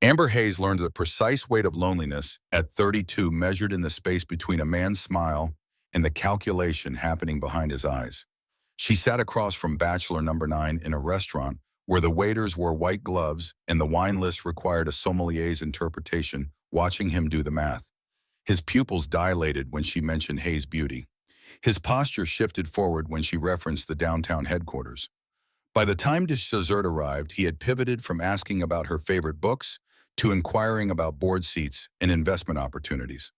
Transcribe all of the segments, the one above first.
Amber Hayes learned the precise weight of loneliness at 32, measured in the space between a man's smile and the calculation happening behind his eyes. She sat across from Bachelor number 9 in a restaurant where the waiters wore white gloves and the wine list required a sommelier's interpretation, watching him do the math. His pupils dilated when she mentioned Hayes' beauty. His posture shifted forward when she referenced the downtown headquarters. By the time dessert arrived, he had pivoted from asking about her favorite books to inquiring about board seats and investment opportunities.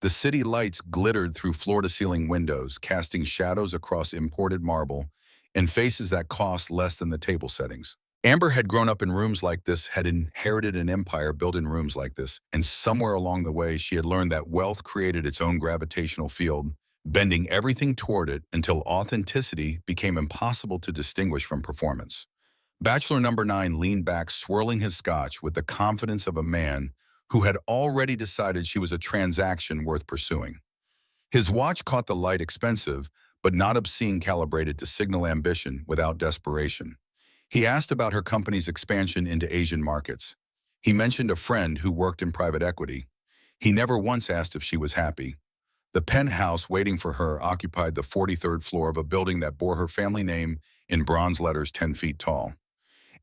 The city lights glittered through floor-to-ceiling windows, casting shadows across imported marble and faces that cost less than the table settings. Amber had grown up in rooms like this, had inherited an empire built in rooms like this, and somewhere along the way she had learned that wealth created its own gravitational field, bending everything toward it until authenticity became impossible to distinguish from performance. Bachelor number 9 leaned back, swirling his scotch with the confidence of a man who had already decided she was a transaction worth pursuing. His watch caught the light, expensive, but not obscene, calibrated to signal ambition without desperation. He asked about her company's expansion into Asian markets. He mentioned a friend who worked in private equity. He never once asked if she was happy. The penthouse waiting for her occupied the 43rd floor of a building that bore her family name in bronze letters 10 feet tall.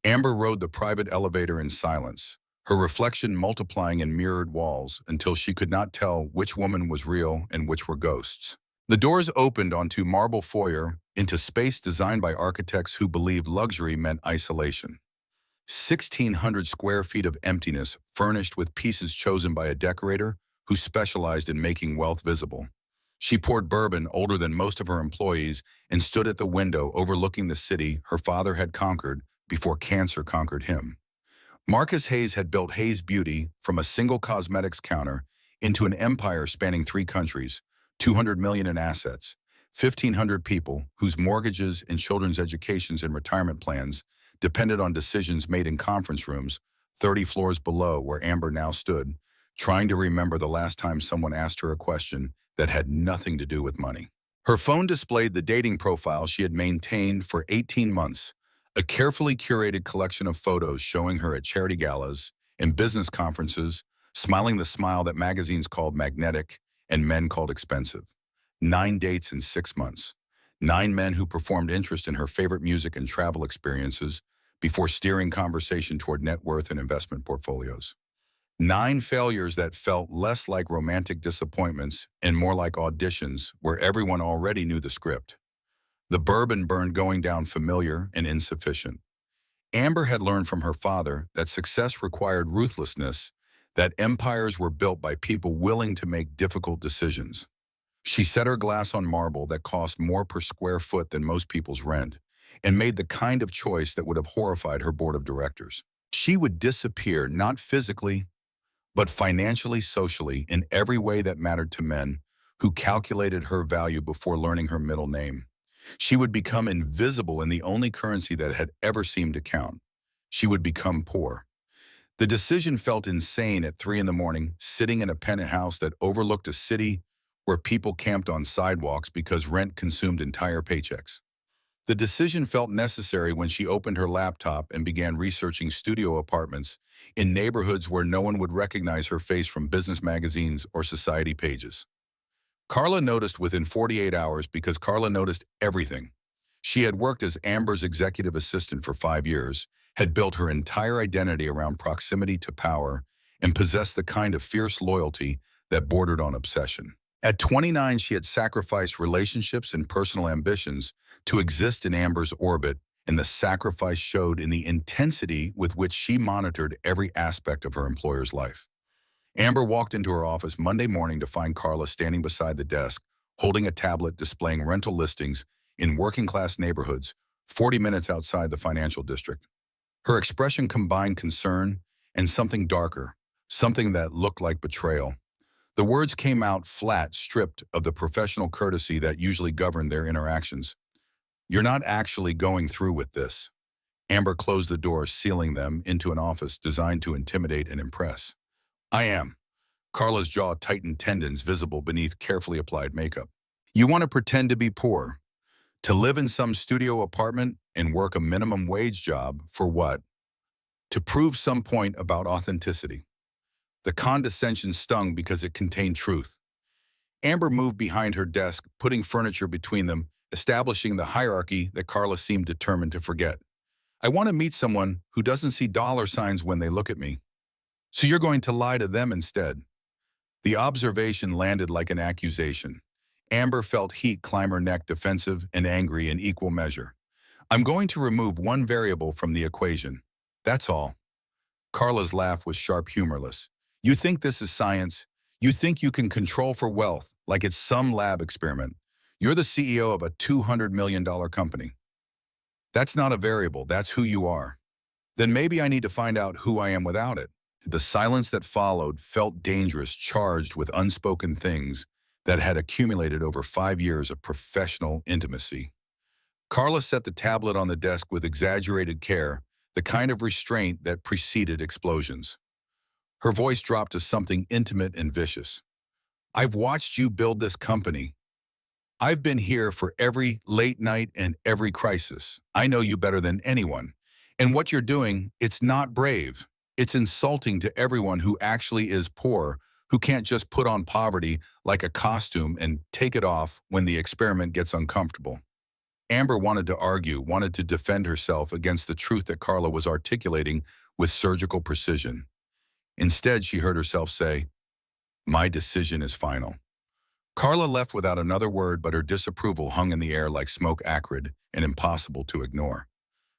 Amber rode the private elevator in silence, her reflection multiplying in mirrored walls until she could not tell which woman was real and which were ghosts. The doors opened onto marble foyer, into space designed by architects who believed luxury meant isolation. 1,600 square feet of emptiness, furnished with pieces chosen by a decorator who specialized in making wealth visible. She poured bourbon, older than most of her employees, and stood at the window overlooking the city her father had conquered before cancer conquered him. Marcus Hayes had built Hayes Beauty from a single cosmetics counter into an empire spanning 3 countries, 200 million in assets, 1,500 people whose mortgages and children's educations and retirement plans depended on decisions made in conference rooms 30 floors below where Amber now stood, trying to remember the last time someone asked her a question that had nothing to do with money. Her phone displayed the dating profile she had maintained for 18 months, a carefully curated collection of photos showing her at charity galas and business conferences, smiling the smile that magazines called magnetic and men called expensive. 9 dates in 6 months. 9 men who performed interest in her favorite music and travel experiences before steering conversation toward net worth and investment portfolios. 9 failures that felt less like romantic disappointments and more like auditions where everyone already knew the script. The bourbon burned, going down familiar and insufficient. Amber had learned from her father that success required ruthlessness, that empires were built by people willing to make difficult decisions. She set her glass on marble that cost more per square foot than most people's rent, and made the kind of choice that would have horrified her board of directors. She would disappear, not physically, but financially, socially, in every way that mattered to men who calculated her value before learning her middle name. She would become invisible in the only currency that had ever seemed to count. She would become poor. The decision felt insane at 3 in the morning, sitting in a penthouse that overlooked a city where people camped on sidewalks because rent consumed entire paychecks. The decision felt necessary when she opened her laptop and began researching studio apartments in neighborhoods where no one would recognize her face from business magazines or society pages. Carla noticed within 48 hours because Carla noticed everything. She had worked as Amber's executive assistant for 5 years, had built her entire identity around proximity to power, and possessed the kind of fierce loyalty that bordered on obsession. At 29, she had sacrificed relationships and personal ambitions to exist in Amber's orbit, and the sacrifice showed in the intensity with which she monitored every aspect of her employer's life. Amber walked into her office Monday morning to find Carla standing beside the desk, holding a tablet displaying rental listings in working-class neighborhoods 40 minutes outside the financial district. Her expression combined concern and something darker, something that looked like betrayal. The words came out flat, stripped of the professional courtesy that usually governed their interactions. "You're not actually going through with this." Amber closed the doors, sealing them into an office designed to intimidate and impress. "I am." Carla's jaw tightened, tendons visible beneath carefully applied makeup. "You want to pretend to be poor? To live in some studio apartment and work a minimum wage job for what?" to prove some point about authenticity. The condescension stung because it contained truth. Amber moved behind her desk, putting furniture between them, establishing the hierarchy that Carla seemed determined to forget. I want to meet someone who doesn't see dollar signs when they look at me. So you're going to lie to them instead. The observation landed like an accusation. Amber felt heat climb her neck, defensive and angry in equal measure. I'm going to remove one variable from the equation. That's all. Carla's laugh was sharp, humorless. You think this is science? You think you can control for wealth like it's some lab experiment? You're the CEO of a $200 million company. That's not a variable, that's who you are. Then maybe I need to find out who I am without it. The silence that followed felt dangerous, charged with unspoken things that had accumulated over 5 years of professional intimacy. Carla set the tablet on the desk with exaggerated care, the kind of restraint that preceded explosions. Her voice dropped to something intimate and vicious. I've watched you build this company. I've been here for every late night and every crisis. I know you better than anyone. And what you're doing, it's not brave. It's insulting to everyone who actually is poor, who can't just put on poverty like a costume and take it off when the experiment gets uncomfortable. Amber wanted to argue, wanted to defend herself against the truth that Carla was articulating with surgical precision. Instead, she heard herself say, "My decision is final." Carla left without another word, but her disapproval hung in the air like smoke, acrid and impossible to ignore.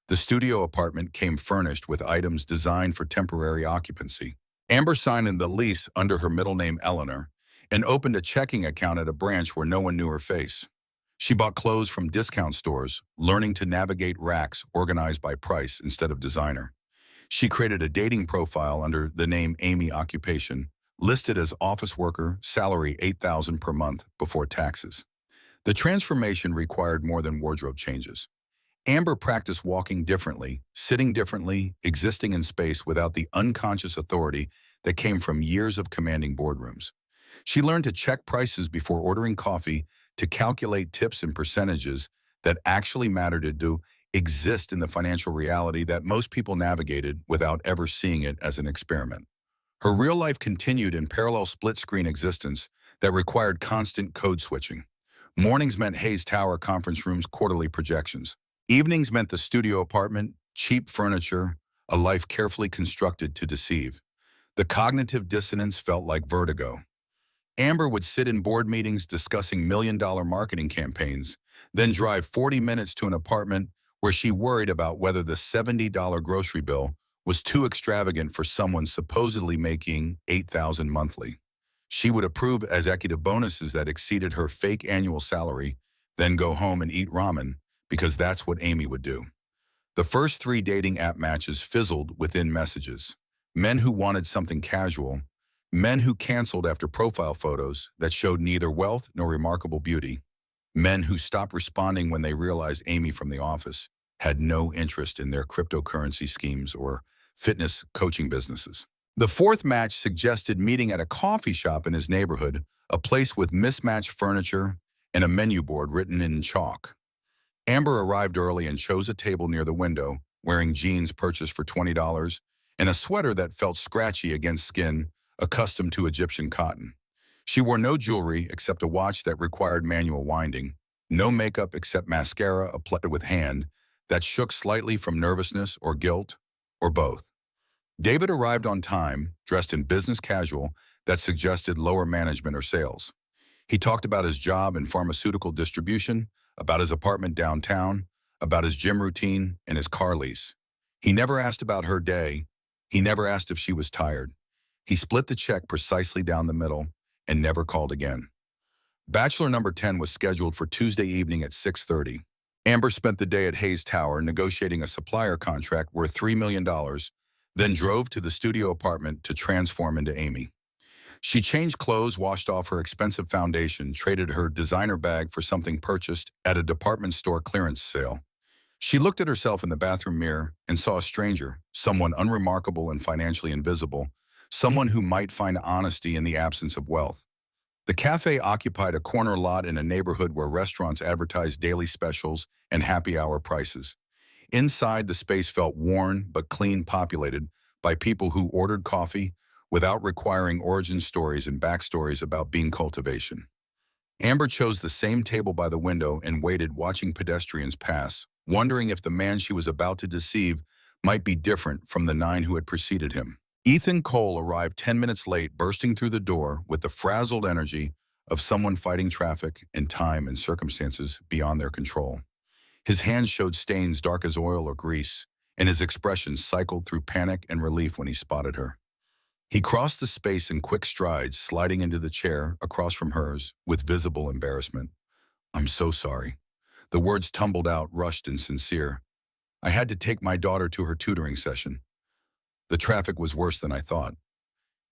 The studio apartment came furnished with items designed for temporary occupancy. Amber signed in the lease under her middle name Eleanor and opened a checking account at a branch where no one knew her face. She bought clothes from discount stores, learning to navigate racks organized by price instead of designer. She created a dating profile under the name Amy Occupation, listed as office worker, salary $8,000 per month before taxes. The transformation required more than wardrobe changes. Amber practiced walking differently, sitting differently, existing in space without the unconscious authority that came from years of commanding boardrooms. She learned to check prices before ordering coffee, to calculate tips and percentages that actually mattered, to exist in the financial reality that most people navigated without ever seeing it as an experiment. Her real life continued in parallel split-screen existence that required constant code switching. Mornings meant Hayes Tower conference rooms, quarterly projections. Evenings meant the studio apartment, cheap furniture, a life carefully constructed to deceive. The cognitive dissonance felt like vertigo. Amber would sit in board meetings discussing million-dollar marketing campaigns, then drive 40 minutes to an apartment where she worried about whether the $70 grocery bill was too extravagant for someone supposedly making $8,000 monthly. She would approve executive bonuses that exceeded her fake annual salary, then go home and eat ramen, because that's what Amy would do. The first 3 dating app matches fizzled within messages. Men who wanted something casual, men who canceled after profile photos that showed neither wealth nor remarkable beauty, men who stopped responding when they realized Amy from the office had no interest in their cryptocurrency schemes or fitness coaching businesses. The 4th match suggested meeting at a coffee shop in his neighborhood, a place with mismatched furniture and a menu board written in chalk. Amber arrived early and chose a table near the window, wearing jeans purchased for $20 and a sweater that felt scratchy against skin accustomed to Egyptian cotton. She wore no jewelry except a watch that required manual winding, no makeup except mascara applied with hand that shook slightly from nervousness or guilt, or both. David arrived on time, dressed in business casual that suggested lower management or sales. He talked about his job in pharmaceutical distribution, about his apartment downtown, about his gym routine and his car lease. He never asked about her day. He never asked if she was tired. He split the check precisely down the middle and never called again. Bachelor number 10 was scheduled for Tuesday evening at 6:30. Amber spent the day at Hayes Tower negotiating a supplier contract worth $3 million, then drove to the studio apartment to transform into Amy. She changed clothes, washed off her expensive foundation, traded her designer bag for something purchased at a department store clearance sale. She looked at herself in the bathroom mirror and saw a stranger, someone unremarkable and financially invisible, someone who might find honesty in the absence of wealth. The cafe occupied a corner lot in a neighborhood where restaurants advertised daily specials and happy hour prices. Inside, the space felt worn but clean, populated by people who ordered coffee without requiring origin stories and backstories about bean cultivation. Amber chose the same table by the window and waited, watching pedestrians pass, wondering if the man she was about to deceive might be different from the 9 who had preceded him. Ethan Cole arrived 10 minutes late, bursting through the door with the frazzled energy of someone fighting traffic in time and circumstances beyond their control. His hands showed stains dark as oil or grease, and his expression cycled through panic and relief when he spotted her. He crossed the space in quick strides, sliding into the chair across from hers with visible embarrassment. "I'm so sorry." The words tumbled out, rushed and sincere. "I had to take my daughter to her tutoring session. The traffic was worse than I thought."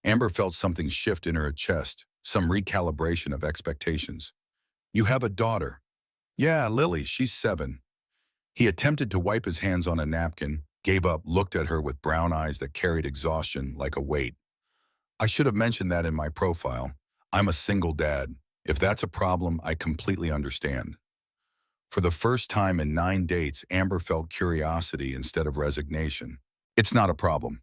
Amber felt something shift in her chest, some recalibration of expectations. "You have a daughter?" "Yeah, Lily, she's 7. He attempted to wipe his hands on a napkin, gave up, looked at her with brown eyes that carried exhaustion like a weight. "I should have mentioned that in my profile. I'm a single dad. If that's a problem, I completely understand." For the first time in 9 dates, Amber felt curiosity instead of resignation. "It's not a problem."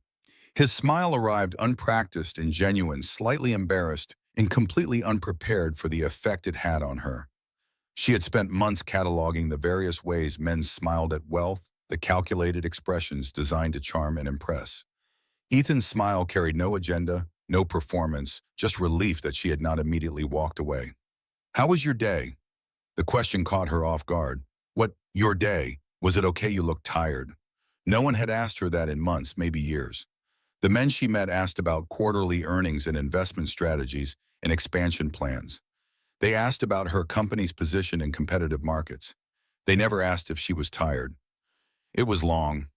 His smile arrived unpracticed and genuine, slightly embarrassed and completely unprepared for the effect it had on her. She had spent months cataloging the various ways men smiled at wealth, the calculated expressions designed to charm and impress. Ethan's smile carried no agenda, no performance, just relief that she had not immediately walked away. "How was your day?" The question caught her off guard. "What, your day? Was it okay? You looked tired." No one had asked her that in months, maybe years. The men she met asked about quarterly earnings and investment strategies and expansion plans. They asked about her company's position in competitive markets. They never asked if she was tired. It was long.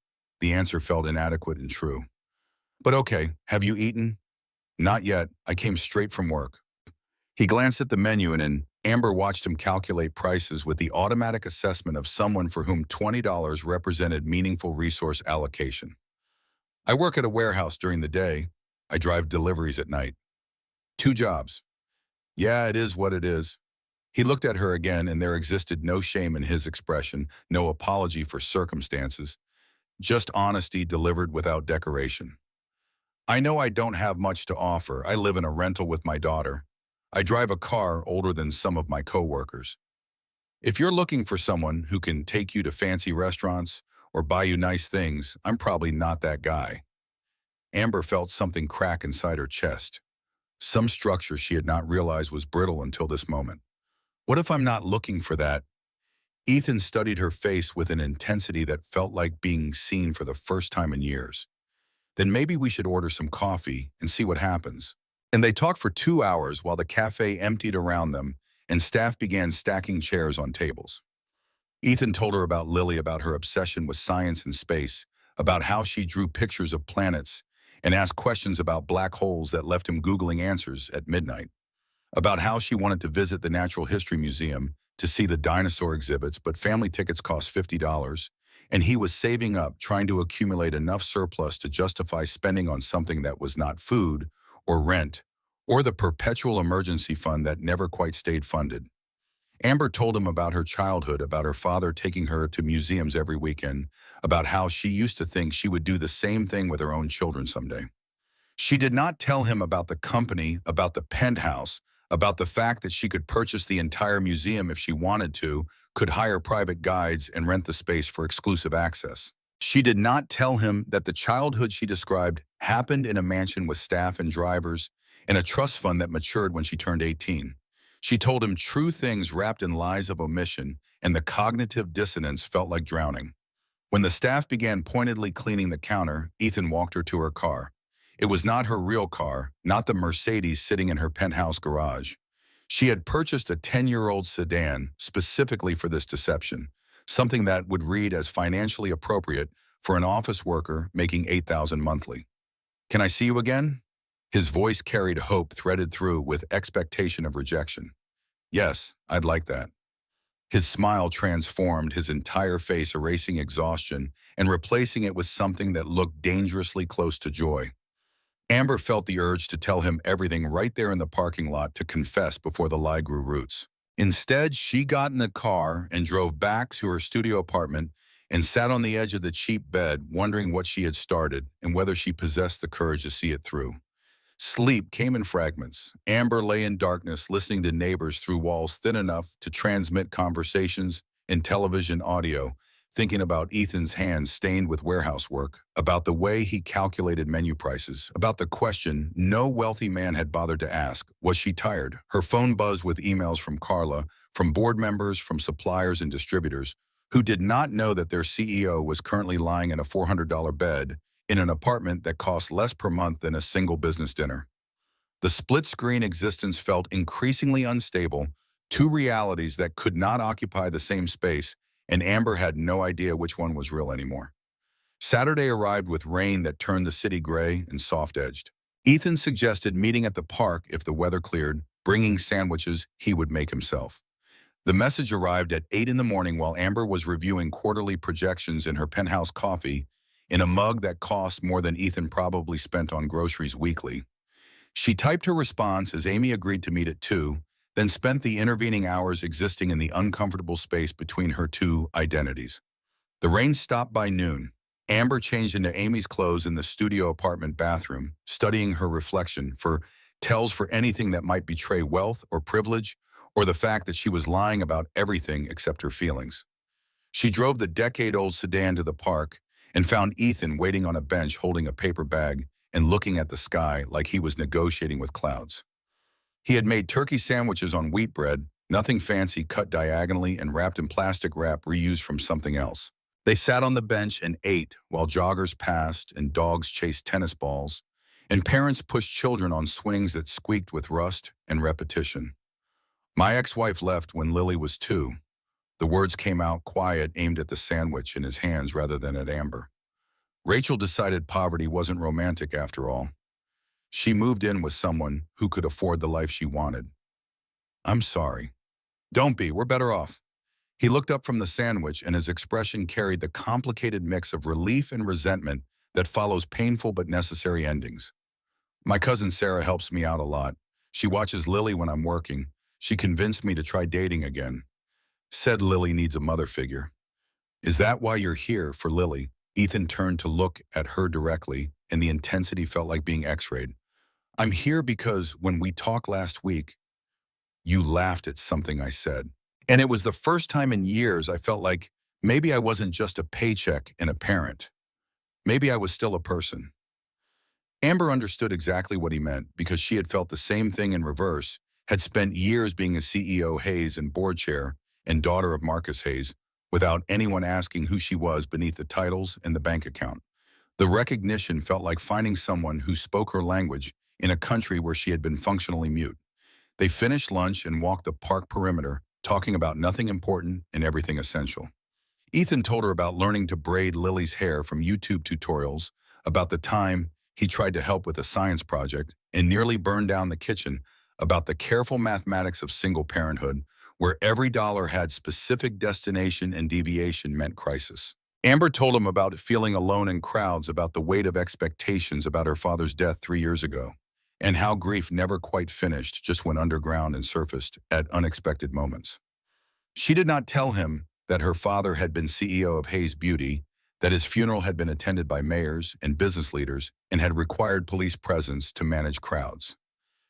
The answer felt inadequate and true. "But okay, have you eaten?" "Not yet. I came straight from work." He glanced at the menu and Amber watched him calculate prices with the automatic assessment of someone for whom $20 represented meaningful resource allocation. "I work at a warehouse during the day. I drive deliveries at night." "2 jobs." "Yeah, it is what it is." He looked at her again, and there existed no shame in his expression, no apology for circumstances, just honesty delivered without decoration. "I know I don't have much to offer. I live in a rental with my daughter. I drive a car older than some of my coworkers. If you're looking for someone who can take you to fancy restaurants or buy you nice things, I'm probably not that guy." Amber felt something crack inside her chest, some structure she had not realized was brittle until this moment. "What if I'm not looking for that?" Ethan studied her face with an intensity that felt like being seen for the first time in years. "Then maybe we should order some coffee and see what happens." And they talked for 2 hours while the cafe emptied around them and staff began stacking chairs on tables. Ethan told her about Lily, about her obsession with science and space, about how she drew pictures of planets and asked questions about black holes that left him Googling answers at midnight, about how she wanted to visit the Natural History Museum to see the dinosaur exhibits, but family tickets cost $50, and he was saving up, trying to accumulate enough surplus to justify spending on something that was not food or rent or the perpetual emergency fund that never quite stayed funded. Amber told him about her childhood, about her father taking her to museums every weekend, about how she used to think she would do the same thing with her own children someday. She did not tell him about the company, about the penthouse, about the fact that she could purchase the entire museum if she wanted to, could hire private guides and rent the space for exclusive access. She did not tell him that the childhood she described happened in a mansion with staff and drivers and a trust fund that matured when she turned 18. She told him true things wrapped in lies of omission, and the cognitive dissonance felt like drowning. When the staff began pointedly cleaning the counter, Ethan walked her to her car. It was not her real car, not the Mercedes sitting in her penthouse garage. She had purchased a 10-year-old sedan specifically for this deception, something that would read as financially appropriate for an office worker making $8,000 monthly. "Can I see you again?" His voice carried hope threaded through with expectation of rejection. "Yes, I'd like that." His smile transformed, his entire face erasing exhaustion and replacing it with something that looked dangerously close to joy. Amber felt the urge to tell him everything right there in the parking lot, to confess before the lie grew roots. Instead, she got in the car and drove back to her studio apartment and sat on the edge of the cheap bed, wondering what she had started and whether she possessed the courage to see it through. Sleep came in fragments. Amber lay in darkness, listening to neighbors through walls thin enough to transmit conversations and television audio, thinking about Ethan's hands stained with warehouse work, about the way he calculated menu prices, about the question no wealthy man had bothered to ask, was she tired? Her phone buzzed with emails from Carla, from board members, from suppliers and distributors, who did not know that their CEO was currently lying in a $400 bed in an apartment that cost less per month than a single business dinner. The split-screen existence felt increasingly unstable, two realities that could not occupy the same space, and Amber had no idea which one was real anymore. Saturday arrived with rain that turned the city gray and soft-edged. Ethan suggested meeting at the park if the weather cleared, bringing sandwiches he would make himself. The message arrived at 8 in the morning while Amber was reviewing quarterly projections in her penthouse coffee in a mug that cost more than Ethan probably spent on groceries weekly. She typed her response as Amy agreed to meet at 2, then spent the intervening hours existing in the uncomfortable space between her two identities. The rain stopped by noon. Amber changed into Amy's clothes in the studio apartment bathroom, studying her reflection for tells for anything that might betray wealth or privilege, or the fact that she was lying about everything except her feelings. She drove the decade-old sedan to the park and found Ethan waiting on a bench holding a paper bag and looking at the sky like he was negotiating with clouds. He had made turkey sandwiches on wheat bread, nothing fancy, cut diagonally and wrapped in plastic wrap reused from something else. They sat on the bench and ate while joggers passed and dogs chased tennis balls, and parents pushed children on swings that squeaked with rust and repetition. My ex-wife left when Lily was 2. The words came out quiet, aimed at the sandwich in his hands rather than at Amber. Rachel decided poverty wasn't romantic after all. She moved in with someone who could afford the life she wanted. I'm sorry. Don't be, we're better off. He looked up from the sandwich and his expression carried the complicated mix of relief and resentment that follows painful but necessary endings. My cousin Sarah helps me out a lot. She watches Lily when I'm working. She convinced me to try dating again. Said Lily needs a mother figure. Is that why you're here, for Lily? Ethan turned to look at her directly, and the intensity felt like being x-rayed. I'm here because when we talked last week, you laughed at something I said. And it was the first time in years I felt like maybe I wasn't just a paycheck and a parent. Maybe I was still a person. Amber understood exactly what he meant because she had felt the same thing in reverse, had spent years being a CEO Hayes and board chair and daughter of Marcus Hayes, without anyone asking who she was beneath the titles and the bank account. The recognition felt like finding someone who spoke her language in a country where she had been functionally mute. They finished lunch and walked the park perimeter, talking about nothing important and everything essential. Ethan told her about learning to braid Lily's hair from YouTube tutorials, about the time he tried to help with a science project and nearly burned down the kitchen, about the careful mathematics of single parenthood, where every dollar had specific destination and deviation meant crisis. Amber told him about feeling alone in crowds, about the weight of expectations about her father's death 3 years ago, and how grief never quite finished, just went underground and surfaced at unexpected moments. She did not tell him that her father had been CEO of Hayes Beauty, that his funeral had been attended by mayors and business leaders and had required police presence to manage crowds.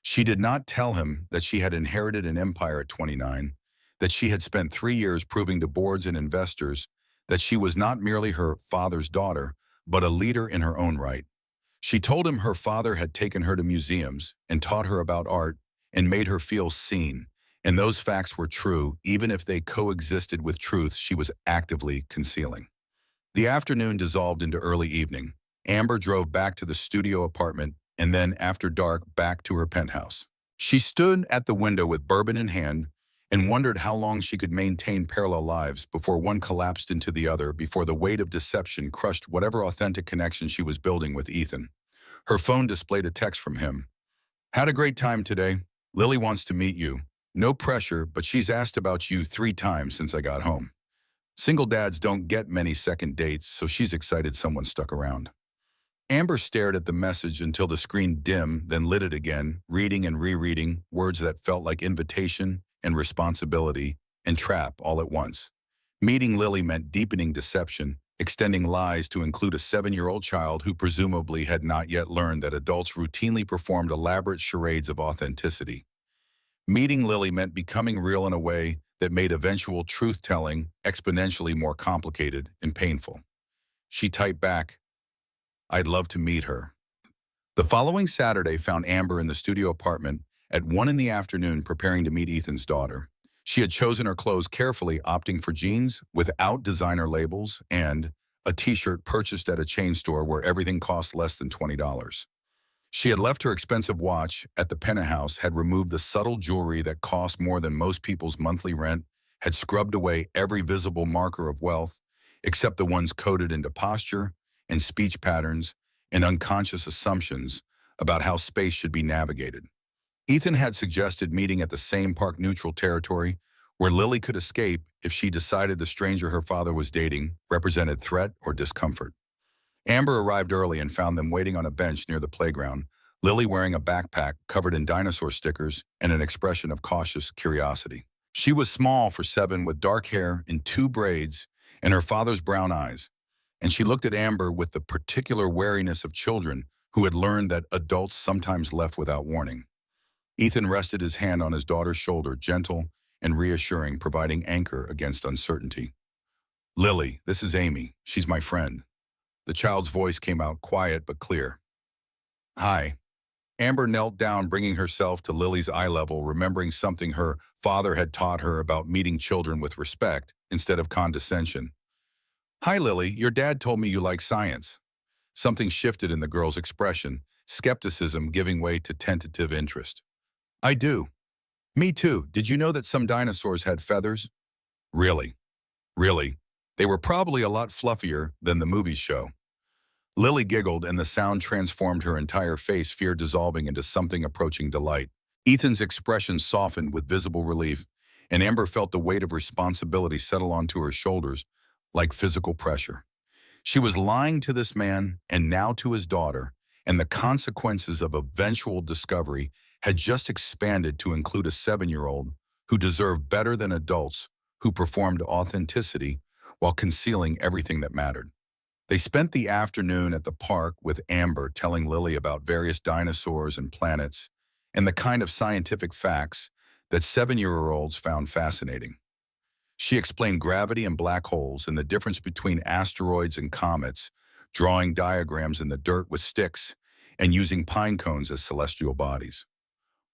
She did not tell him that she had inherited an empire at 29, that she had spent 3 years proving to boards and investors that she was not merely her father's daughter, but a leader in her own right. She told him her father had taken her to museums and taught her about art and made her feel seen, and those facts were true, even if they coexisted with truths she was actively concealing. The afternoon dissolved into early evening. Amber drove back to the studio apartment and then, after dark, back to her penthouse. She stood at the window with bourbon in hand and wondered how long she could maintain parallel lives before one collapsed into the other, before the weight of deception crushed whatever authentic connection she was building with Ethan. Her phone displayed a text from him. Had a great time today. Lily wants to meet you. No pressure, but she's asked about you 3 times since I got home. Single dads don't get many second dates, so she's excited someone stuck around. Amber stared at the message until the screen dimmed, then lit it again, reading and rereading, words that felt like invitation and responsibility and trap all at once. Meeting Lily meant deepening deception, extending lies to include a 7-year-old child who presumably had not yet learned that adults routinely performed elaborate charades of authenticity. Meeting Lily meant becoming real in a way that made eventual truth-telling exponentially more complicated and painful. She typed back, "I'd love to meet her." The following Saturday found Amber in the studio apartment at 1 in the afternoon preparing to meet Ethan's daughter. She had chosen her clothes carefully, opting for jeans without designer labels and a t-shirt purchased at a chain store where everything cost less than $20. She had left her expensive watch at the penthouse, had removed the subtle jewelry that cost more than most people's monthly rent, had scrubbed away every visible marker of wealth, except the ones coded into posture and speech patterns and unconscious assumptions about how space should be navigated. Ethan had suggested meeting at the same park-neutral territory where Lily could escape if she decided the stranger her father was dating represented threat or discomfort. Amber arrived early and found them waiting on a bench near the playground, Lily wearing a backpack covered in dinosaur stickers and an expression of cautious curiosity. She was small for 7 with dark hair in 2 braids and her father's brown eyes, and she looked at Amber with the particular wariness of children who had learned that adults sometimes left without warning. Ethan rested his hand on his daughter's shoulder, gentle and reassuring, providing anchor against uncertainty. "Lily, this is Amy. She's my friend." The child's voice came out quiet but clear. "Hi." Amber knelt down, bringing herself to Lily's eye level, remembering something her father had taught her about meeting children with respect instead of condescension. "Hi, Lily. Your dad told me you like science." Something shifted in the girl's expression, skepticism giving way to tentative interest. "I do." "Me too. Did you know that some dinosaurs had feathers?" "Really? Really? They were probably a lot fluffier than the movies show." Lily giggled, and the sound transformed her entire face, fear dissolving into something approaching delight. Ethan's expression softened with visible relief, and Amber felt the weight of responsibility settle onto her shoulders like physical pressure. She was lying to this man and now to his daughter, and the consequences of eventual discovery had just expanded to include a 7-year-old who deserved better than adults who performed authenticity while concealing everything that mattered. They spent the afternoon at the park with Amber telling Lily about various dinosaurs and planets and the kind of scientific facts that 7-year-olds found fascinating. She explained gravity and black holes and the difference between asteroids and comets, drawing diagrams in the dirt with sticks and using pine cones as celestial bodies.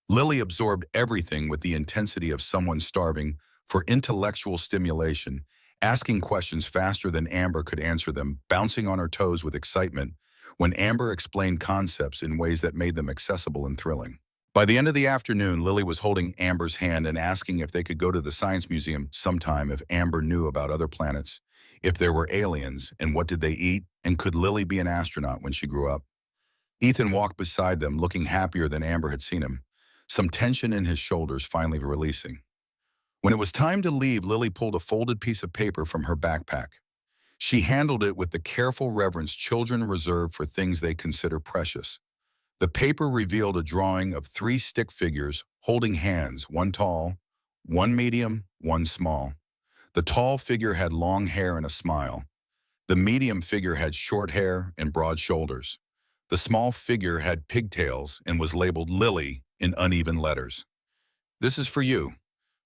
Lily absorbed everything with the intensity of someone starving for intellectual stimulation, asking questions faster than Amber could answer them, bouncing on her toes with excitement when Amber explained concepts in ways that made them accessible and thrilling. By the end of the afternoon, Lily was holding Amber's hand and asking if they could go to the Science Museum sometime, if Amber knew about other planets, if there were aliens, and what did they eat, and could Lily be an astronaut when she grew up. Ethan walked beside them, looking happier than Amber had seen him, some tension in his shoulders finally releasing. When it was time to leave, Lily pulled a folded piece of paper from her backpack. She handled it with the careful reverence children reserve for things they consider precious. The paper revealed a drawing of 3 stick figures holding hands, one tall, one medium, one small. The tall figure had long hair and a smile. The medium figure had short hair and broad shoulders. The small figure had pigtails and was labeled Lily in uneven letters. "This is for you."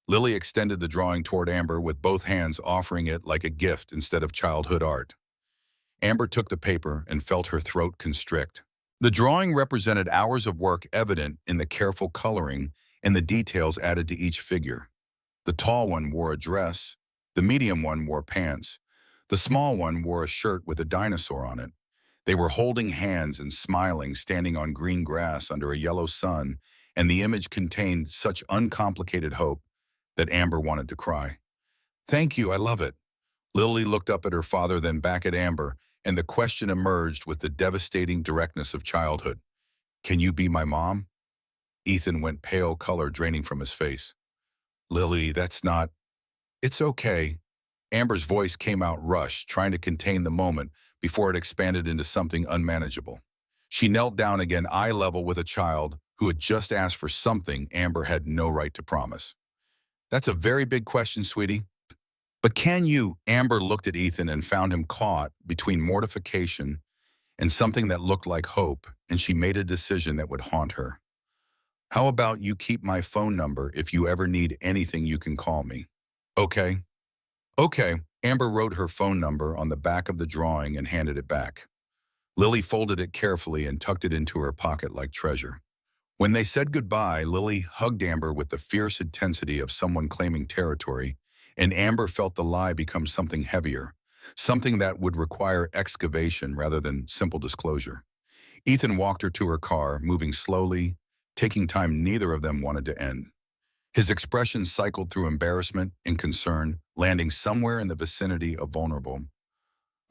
Lily extended the drawing toward Amber with both hands, offering it like a gift instead of childhood art. Amber took the paper and felt her throat constrict. The drawing represented hours of work, evident in the careful coloring and the details added to each figure. The tall one wore a dress, the medium one wore pants, the small one wore a shirt with a dinosaur on it. They were holding hands and smiling, standing on green grass under a yellow sun, and the image contained such uncomplicated hope that Amber wanted to cry. "Thank you, I love it." Lily looked up at her father, then back at Amber, and the question emerged with the devastating directness of childhood. "Can you be my mom?" Ethan went pale, color draining from his face. "Lily, that's not—" "It's okay." Amber's voice came out rushed, trying to contain the moment before it expanded into something unmanageable. She knelt down again, eye level with a child who had just asked for something Amber had no right to promise. "That's a very big question, sweetie. But can you? Amber looked at Ethan and found him caught between mortification and something that looked like hope, and she made a decision that would haunt her. How about you keep my phone number? If you ever need anything, you can call me. Okay? Okay. Amber wrote her phone number on the back of the drawing and handed it back. Lily folded it carefully and tucked it into her pocket like treasure. When they said goodbye, Lily hugged Amber with the fierce intensity of someone claiming territory, and Amber felt the lie become something heavier, something that would require excavation rather than simple disclosure. Ethan walked her to her car, moving slowly, taking time neither of them wanted to end. His expression cycled through embarrassment and concern, landing somewhere in the vicinity of vulnerable.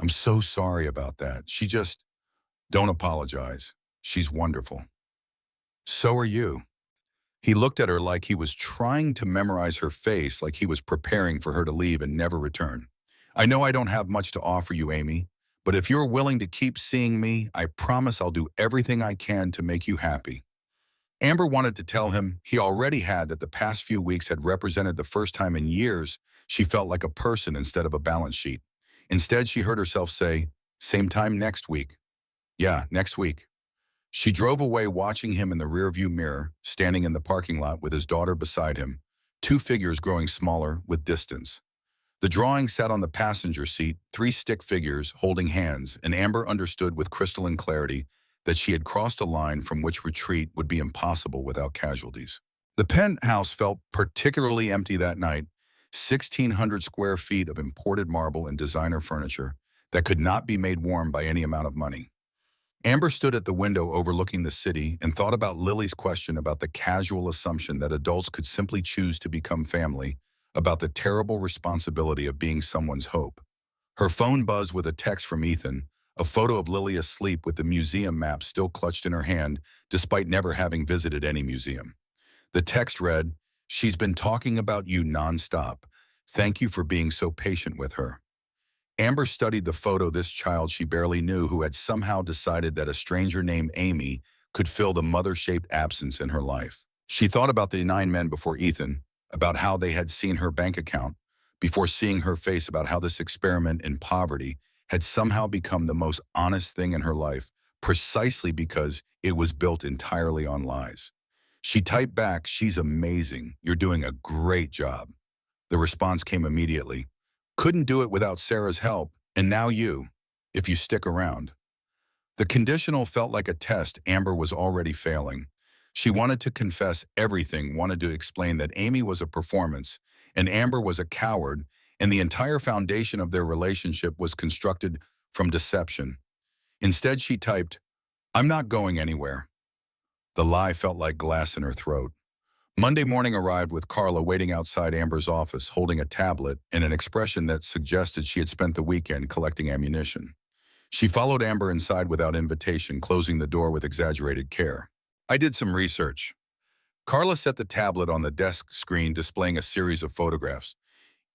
I'm so sorry about that. Don't apologize. She's wonderful. So are you. He looked at her like he was trying to memorize her face, like he was preparing for her to leave and never return. I know I don't have much to offer you, Amy, but if you're willing to keep seeing me, I promise I'll do everything I can to make you happy. Amber wanted to tell him he already had that the past few weeks had represented the first time in years she felt like a person instead of a balance sheet. Instead, she heard herself say, same time next week. Yeah, next week. She drove away watching him in the rearview mirror, standing in the parking lot with his daughter beside him, two figures growing smaller with distance. The drawing sat on the passenger seat, three stick figures holding hands, and Amber understood with crystalline clarity that she had crossed a line from which retreat would be impossible without casualties. The penthouse felt particularly empty that night, 1,600 square feet of imported marble and designer furniture that could not be made warm by any amount of money. Amber stood at the window overlooking the city and thought about Lily's question about the casual assumption that adults could simply choose to become family, about the terrible responsibility of being someone's hope. Her phone buzzed with a text from Ethan, a photo of Lily asleep with the museum map still clutched in her hand, despite never having visited any museum. The text read, "She's been talking about you nonstop. Thank you for being so patient with her." Amber studied the photo this child she barely knew who had somehow decided that a stranger named Amy could fill the mother-shaped absence in her life. She thought about the 9 men before Ethan, about how they had seen her bank account, before seeing her face, about how this experiment in poverty had somehow become the most honest thing in her life, precisely because it was built entirely on lies. She typed back, "She's amazing. You're doing a great job." The response came immediately. "Couldn't do it without Sarah's help, and now you, if you stick around." The conditional felt like a test Amber was already failing. She wanted to confess everything, wanted to explain that Amy was a performance, and Amber was a coward, and the entire foundation of their relationship was constructed from deception. Instead, she typed, "I'm not going anywhere." The lie felt like glass in her throat. Monday morning arrived with Carla waiting outside Amber's office, holding a tablet and an expression that suggested she had spent the weekend collecting ammunition. She followed Amber inside without invitation, closing the door with exaggerated care. "I did some research." Carla set the tablet on the desk screen, displaying a series of photographs.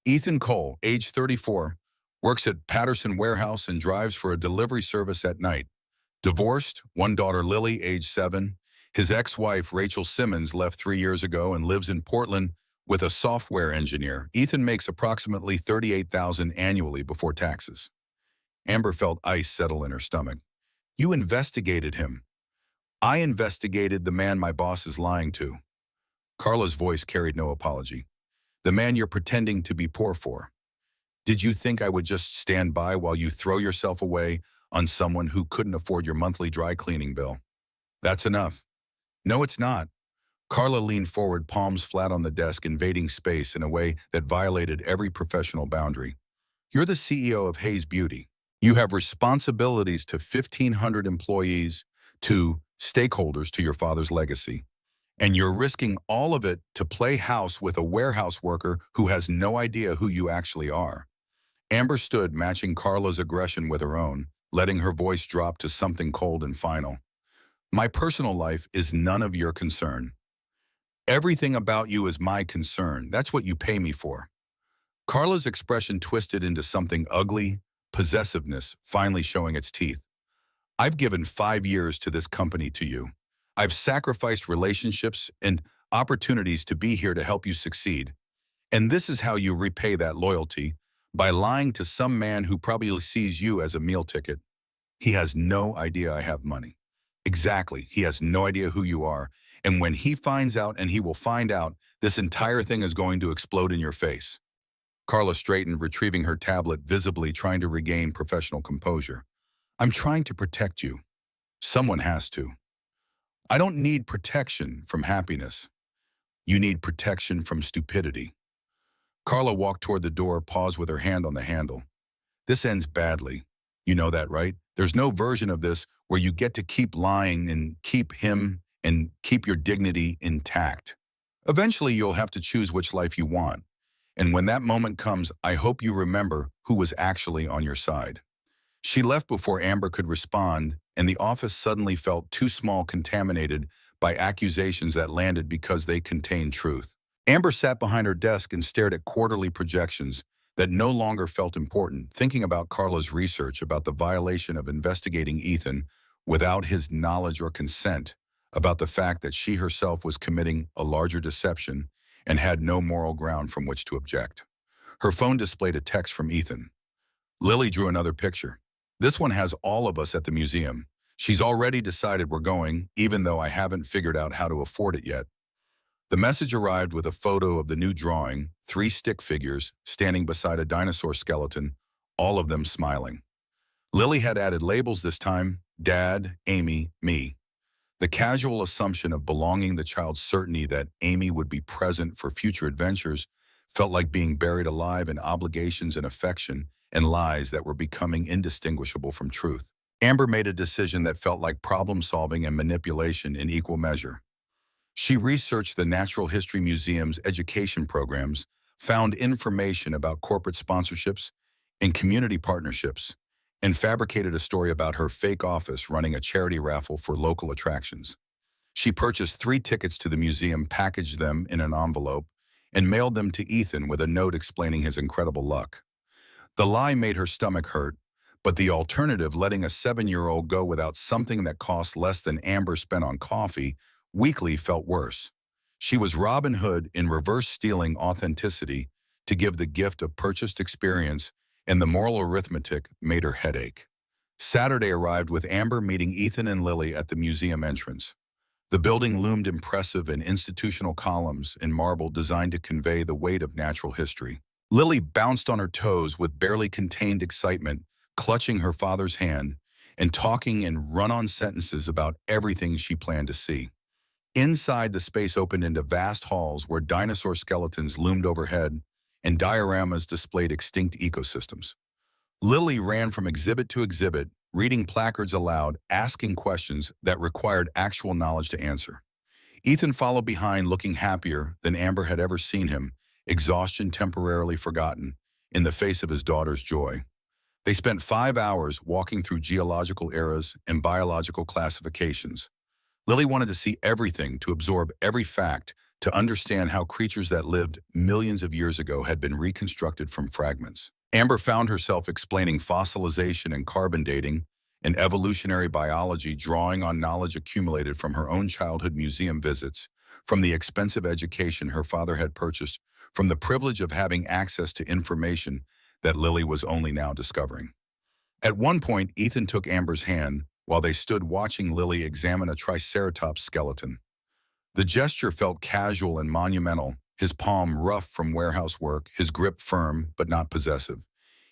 Ethan Cole, age 34, works at Patterson Warehouse and drives for a delivery service at night. Divorced, one daughter Lily, age 7. His ex-wife, Rachel Simmons, left 3 years ago and lives in Portland with a software engineer. Ethan makes approximately $38,000 annually before taxes. Amber felt ice settle in her stomach. "You investigated him." "I investigated the man my boss is lying to." Carla's voice carried no apology. "The man you're pretending to be poor for. Did you think I would just stand by while you throw yourself away on someone who couldn't afford your monthly dry cleaning bill? That's enough." "No, it's not." Carla leaned forward, palms flat on the desk, invading space in a way that violated every professional boundary. "You're the CEO of Hayes Beauty. You have responsibilities to 1,500 employees, to stakeholders, to your father's legacy. And you're risking all of it to play house with a warehouse worker who has no idea who you actually are." Amber stood, matching Carla's aggression with her own, letting her voice drop to something cold and final. "My personal life is none of your concern. Everything about you is my concern. That's what you pay me for." Carla's expression twisted into something ugly, possessiveness finally showing its teeth. "I've given 5 years to this company, to you. I've sacrificed relationships and opportunities to be here to help you succeed. And this is how you repay that loyalty, By lying to some man who probably sees you as a meal ticket. He has no idea I have money. Exactly. He has no idea who you are. And when he finds out, and he will find out, this entire thing is going to explode in your face. Carla straightened, retrieving her tablet, visibly trying to regain professional composure. I'm trying to protect you. Someone has to. I don't need protection from happiness. You need protection from stupidity. Carla walked toward the door, paused with her hand on the handle. This ends badly. You know that, right? There's no version of this where you get to keep lying and keep him and keep your dignity intact. Eventually, you'll have to choose which life you want. And when that moment comes, I hope you remember who was actually on your side. She left before Amber could respond, and the office suddenly felt too small, contaminated by accusations that landed because they contained truth. Amber sat behind her desk and stared at quarterly projections that no longer felt important, thinking about Carla's research about the violation of investigating Ethan without his knowledge or consent, about the fact that she herself was committing a larger deception and had no moral ground from which to object. Her phone displayed a text from Ethan. Lily drew another picture. This one has all of us at the museum. She's already decided we're going, even though I haven't figured out how to afford it yet. The message arrived with a photo of the new drawing, 3 stick figures standing beside a dinosaur skeleton, all of them smiling. Lily had added labels this time: Dad, Amy, me. The casual assumption of belonging, the child's certainty that Amy would be present for future adventures, felt like being buried alive in obligations and affection and lies that were becoming indistinguishable from truth. Amber made a decision that felt like problem-solving and manipulation in equal measure. She researched the Natural History Museum's education programs, found information about corporate sponsorships and community partnerships, and fabricated a story about her fake office running a charity raffle for local attractions. She purchased 3 tickets to the museum, packaged them in an envelope, and mailed them to Ethan with a note explaining his incredible luck. The lie made her stomach hurt, but the alternative, letting a 7-year-old go without something that cost less than Amber spent on coffee weekly, felt worse. She was Robin Hood in reverse, stealing authenticity to give the gift of purchased experience, and the moral arithmetic made her headache. Saturday arrived with Amber meeting Ethan and Lily at the museum entrance. The building loomed impressive in institutional columns in marble designed to convey the weight of natural history. Lily bounced on her toes with barely contained excitement, clutching her father's hand and talking in run-on sentences about everything she planned to see. Inside, the space opened into vast halls where dinosaur skeletons loomed overhead and dioramas displayed extinct ecosystems. Lily ran from exhibit to exhibit, reading placards aloud, asking questions that required actual knowledge to answer. Ethan followed behind, looking happier than Amber had ever seen him, exhaustion temporarily forgotten in the face of his daughter's joy. They spent 5 hours walking through geological eras and biological classifications. Lily wanted to see everything, to absorb every fact, to understand how creatures that lived millions of years ago had been reconstructed from fragments. Amber found herself explaining fossilization and carbon dating and evolutionary biology, drawing on knowledge accumulated from her own childhood museum visits, from the expensive education her father had purchased, from the privilege of having access to information that Lily was only now discovering. At one point, Ethan took Amber's hand while they stood watching Lily examine a triceratops skeleton. The gesture felt casual and monumental, his palm rough from warehouse work, his grip firm but not possessive.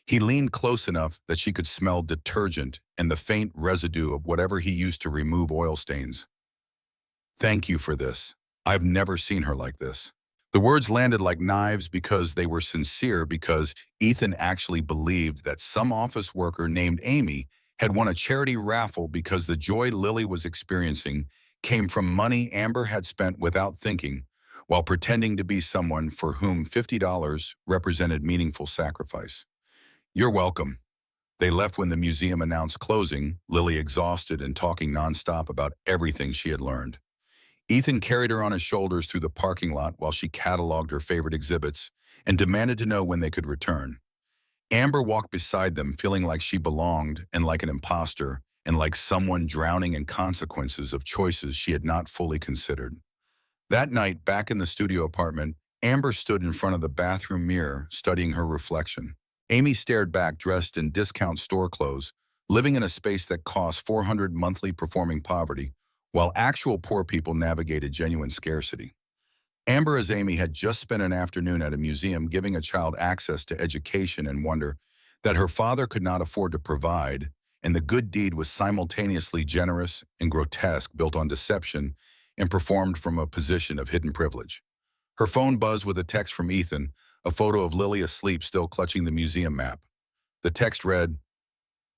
He leaned close enough that she could smell detergent and the faint residue of whatever he used to remove oil stains. "Thank you for this. I've never seen her like this." The words landed like knives because they were sincere, because Ethan actually believed that some office worker named Amy had won a charity raffle, because the joy Lily was experiencing came from money Amber had spent without thinking, while pretending to be someone for whom $50 represented meaningful sacrifice. "You're welcome." They left when the museum announced closing, Lily exhausted and talking nonstop about everything she had learned. Ethan carried her on his shoulders through the parking lot while she cataloged her favorite exhibits and demanded to know when they could return. Amber walked beside them, feeling like she belonged and like an imposter and like someone drowning in consequences of choices she had not fully considered. That night, back in the studio apartment, Amber stood in front of the bathroom mirror, studying her reflection. Amy stared back, dressed in discount store clothes, living in a space that cost 400 monthly, performing poverty, while actual poor people navigated genuine scarcity. Amber, as Amy, had just spent an afternoon at a museum giving a child access to education and wonder that her father could not afford to provide, and the good deed was simultaneously generous and grotesque, built on deception and performed from a position of hidden privilege. Her phone buzzed with a text from Ethan, a photo of Lily asleep, still clutching the museum map. The text read,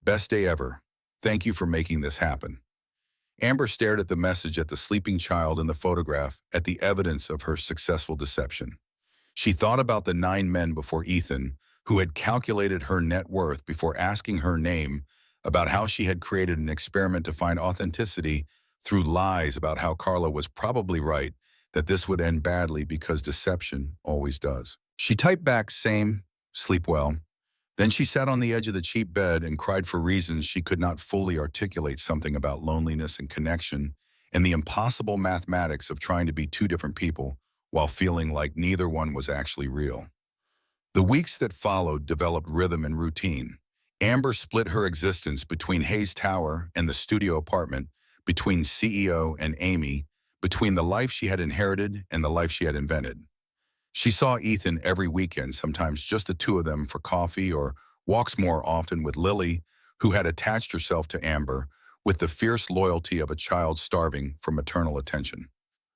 "Best day ever. Thank you for making this happen." Amber stared at the message, at the sleeping child in the photograph, at the evidence of her successful deception. She thought about the 9 men before Ethan, who had calculated her net worth before asking her name, about how she had created an experiment to find authenticity through lies, about how Carla was probably right, that this would end badly because deception always does. She typed back, "Same, sleep well." Then she sat on the edge of the cheap bed and cried for reasons she could not fully articulate, something about loneliness and connection, and the impossible mathematics of trying to be two different people while feeling like neither one was actually real. The weeks that followed developed rhythm and routine. Amber split her existence between Hayes Tower and the studio apartment, between CEO and Amy, between the life she had inherited and the life she had invented. She saw Ethan every weekend, sometimes just the two of them for coffee or walks, more often with Lily, who had attached herself to Amber with the fierce loyalty of a child starving for maternal attention.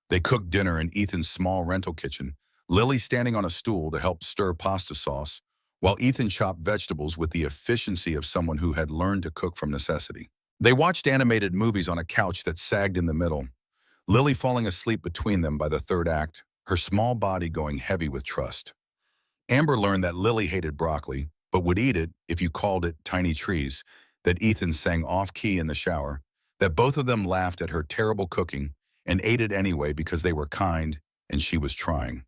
They cooked dinner in Ethan's small rental kitchen, Lily standing on a stool to help stir pasta sauce, while Ethan chopped vegetables with the efficiency of someone who had learned to cook from necessity. They watched animated movies on a couch that sagged in the middle, Lily falling asleep between them by the third act, her small body going heavy with trust. Amber learned that Lily hated broccoli, but would eat it if you called it tiny trees, that Ethan sang off-key in the shower, that both of them laughed at her terrible cooking and ate it anyway because they were kind and she was trying.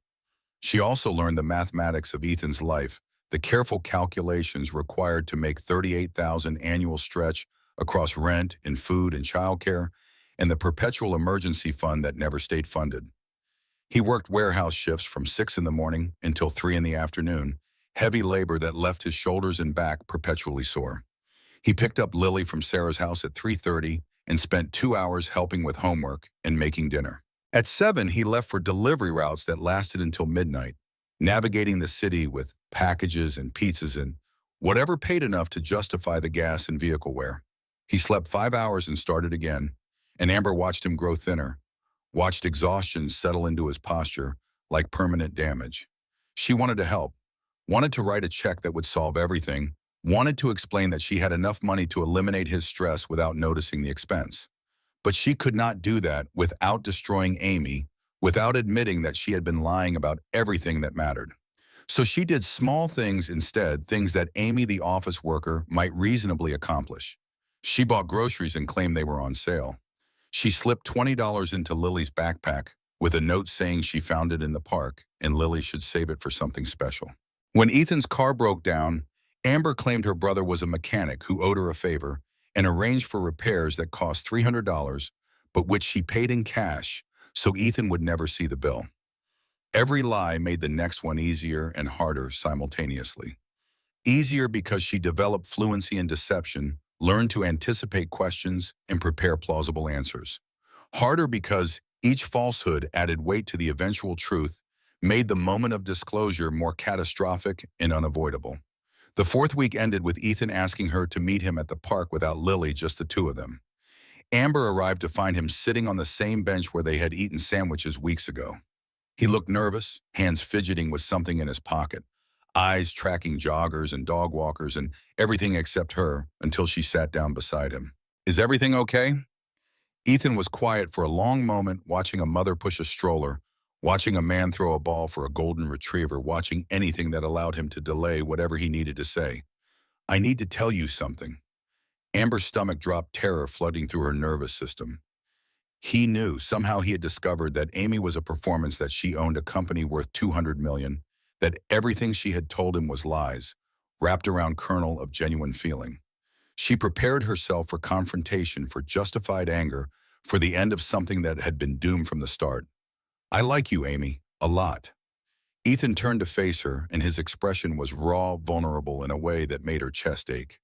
She also learned the mathematics of Ethan's life, the careful calculations required to make $38,000 annual stretch across rent and food and childcare, and the perpetual emergency fund that never stayed funded. He worked warehouse shifts from 6 in the morning until 3 in the afternoon, heavy labor that left his shoulders and back perpetually sore. He picked up Lily from Sarah's house at 3:30 and spent 2 hours helping with homework and making dinner. At 7, he left for delivery routes that lasted until midnight, navigating the city with packages and pizzas and whatever paid enough to justify the gas and vehicle wear. He slept 5 hours and started again, and Amber watched him grow thinner, watched exhaustion settle into his posture like permanent damage. She wanted to help, wanted to write a check that would solve everything, wanted to explain that she had enough money to eliminate his stress without noticing the expense. But she could not do that without destroying Amy, without admitting that she had been lying about everything that mattered. So she did small things instead, things that Amy, the office worker, might reasonably accomplish. She bought groceries and claimed they were on sale. She slipped $20 into Lily's backpack with a note saying she found it in the park and Lily should save it for something special. When Ethan's car broke down, Amber claimed her brother was a mechanic who owed her a favor and arranged for repairs that cost $300, but which she paid in cash so Ethan would never see the bill. Every lie made the next one easier and harder simultaneously. Easier because she developed fluency in deception, learned to anticipate questions and prepare plausible answers. Harder because each falsehood added weight to the eventual truth, made the moment of disclosure more catastrophic and unavoidable. The 4th week ended with Ethan asking her to meet him at the park without Lily, just the two of them. Amber arrived to find him sitting on the same bench where they had eaten sandwiches weeks ago. He looked nervous, hands fidgeting with something in his pocket, eyes tracking joggers and dog walkers and everything except her, until she sat down beside him. "Is everything okay?" Ethan was quiet for a long moment, watching a mother push a stroller, watching a man throw a ball for a golden retriever, watching anything that allowed him to delay whatever he needed to say. "I need to tell you something." Amber's stomach dropped, terror flooding through her nervous system. He knew, somehow he had discovered, that Amy was a performance, that she owned a company worth $200 million, that everything she had told him was lies, wrapped around kernel of genuine feeling. She prepared herself for confrontation, for justified anger, for the end of something that had been doomed from the start. "I like you, Amy, a lot." Ethan turned to face her, and his expression was raw, vulnerable in a way that made her chest ache.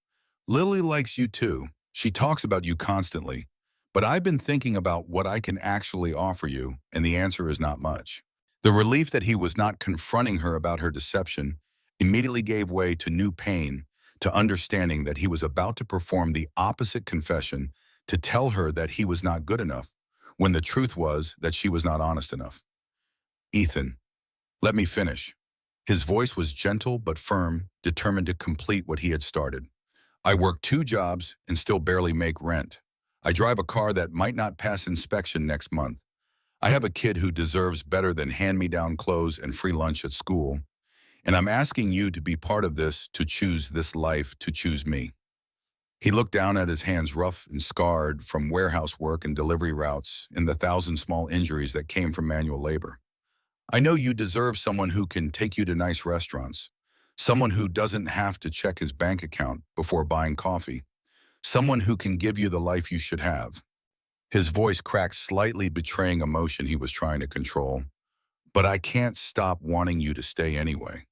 Lily likes you too. She talks about you constantly. But I've been thinking about what I can actually offer you, and the answer is not much. The relief that he was not confronting her about her deception immediately gave way to new pain, to understanding that he was about to perform the opposite confession, to tell her that he was not good enough, when the truth was that she was not honest enough. Ethan, let me finish. His voice was gentle but firm, determined to complete what he had started. I work 2 jobs and still barely make rent. I drive a car that might not pass inspection next month. I have a kid who deserves better than hand-me-down clothes and free lunch at school. And I'm asking you to be part of this, to choose this life, to choose me. He looked down at his hands, rough and scarred from warehouse work and delivery routes, and the 1,000 small injuries that came from manual labor. I know you deserve someone who can take you to nice restaurants, someone who doesn't have to check his bank account before buying coffee, someone who can give you the life you should have. His voice cracked slightly, betraying emotion he was trying to control. But I can't stop wanting you to stay anyway.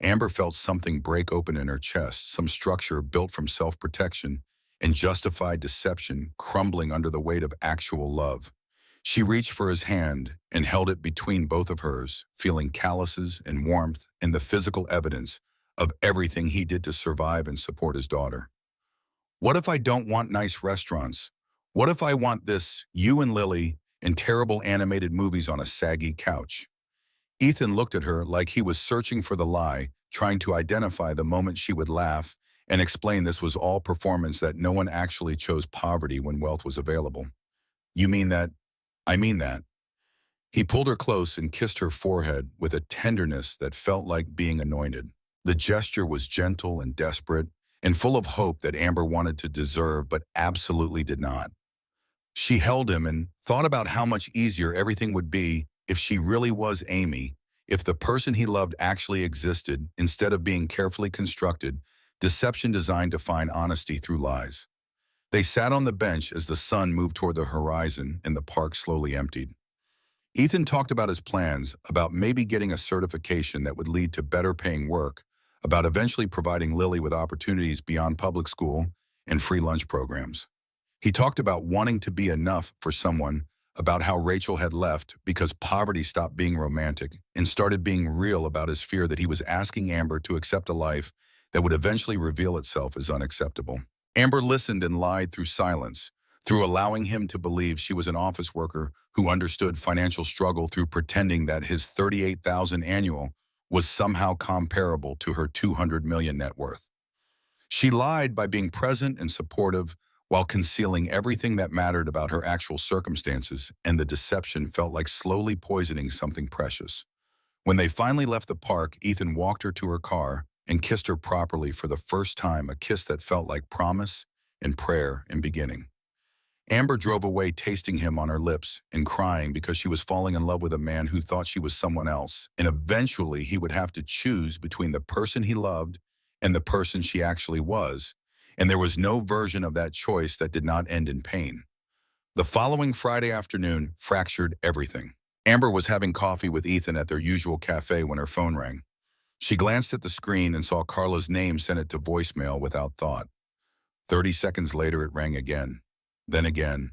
Amber felt something break open in her chest, some structure built from self-protection and justified deception crumbling under the weight of actual love. She reached for his hand and held it between both of hers, feeling calluses and warmth and the physical evidence of everything he did to survive and support his daughter. What if I don't want nice restaurants? What if I want this, you and Lily, and terrible animated movies on a saggy couch? Ethan looked at her like he was searching for the lie, trying to identify the moment she would laugh and explain this was all performance, that no one actually chose poverty when wealth was available. You mean that? I mean that. He pulled her close and kissed her forehead with a tenderness that felt like being anointed. The gesture was gentle and desperate and full of hope that Amber wanted to deserve but absolutely did not. She held him and thought about how much easier everything would be if she really was Amy, if the person he loved actually existed instead of being carefully constructed, deception designed to find honesty through lies. They sat on the bench as the sun moved toward the horizon and the park slowly emptied. Ethan talked about his plans, about maybe getting a certification that would lead to better paying work, about eventually providing Lily with opportunities beyond public school and free lunch programs. He talked about wanting to be enough for someone, about how Rachel had left because poverty stopped being romantic and started being real, about his fear that he was asking Amber to accept a life that would eventually reveal itself as unacceptable. Amber listened and lied through silence, through allowing him to believe she was an office worker who understood financial struggle, through pretending that his $38,000 annual was somehow comparable to her $200 million net worth. She lied by being present and supportive while concealing everything that mattered about her actual circumstances, and the deception felt like slowly poisoning something precious. When they finally left the park, Ethan walked her to her car and kissed her properly for the first time, a kiss that felt like promise and prayer and beginning. Amber drove away, tasting him on her lips and crying because she was falling in love with a man who thought she was someone else, and eventually he would have to choose between the person he loved and the person she actually was, and there was no version of that choice that did not end in pain. The following Friday afternoon fractured everything. Amber was having coffee with Ethan at their usual cafe when her phone rang. She glanced at the screen and saw Carla's name, sent it to voicemail without thought. 30 seconds later, it rang again. Then again.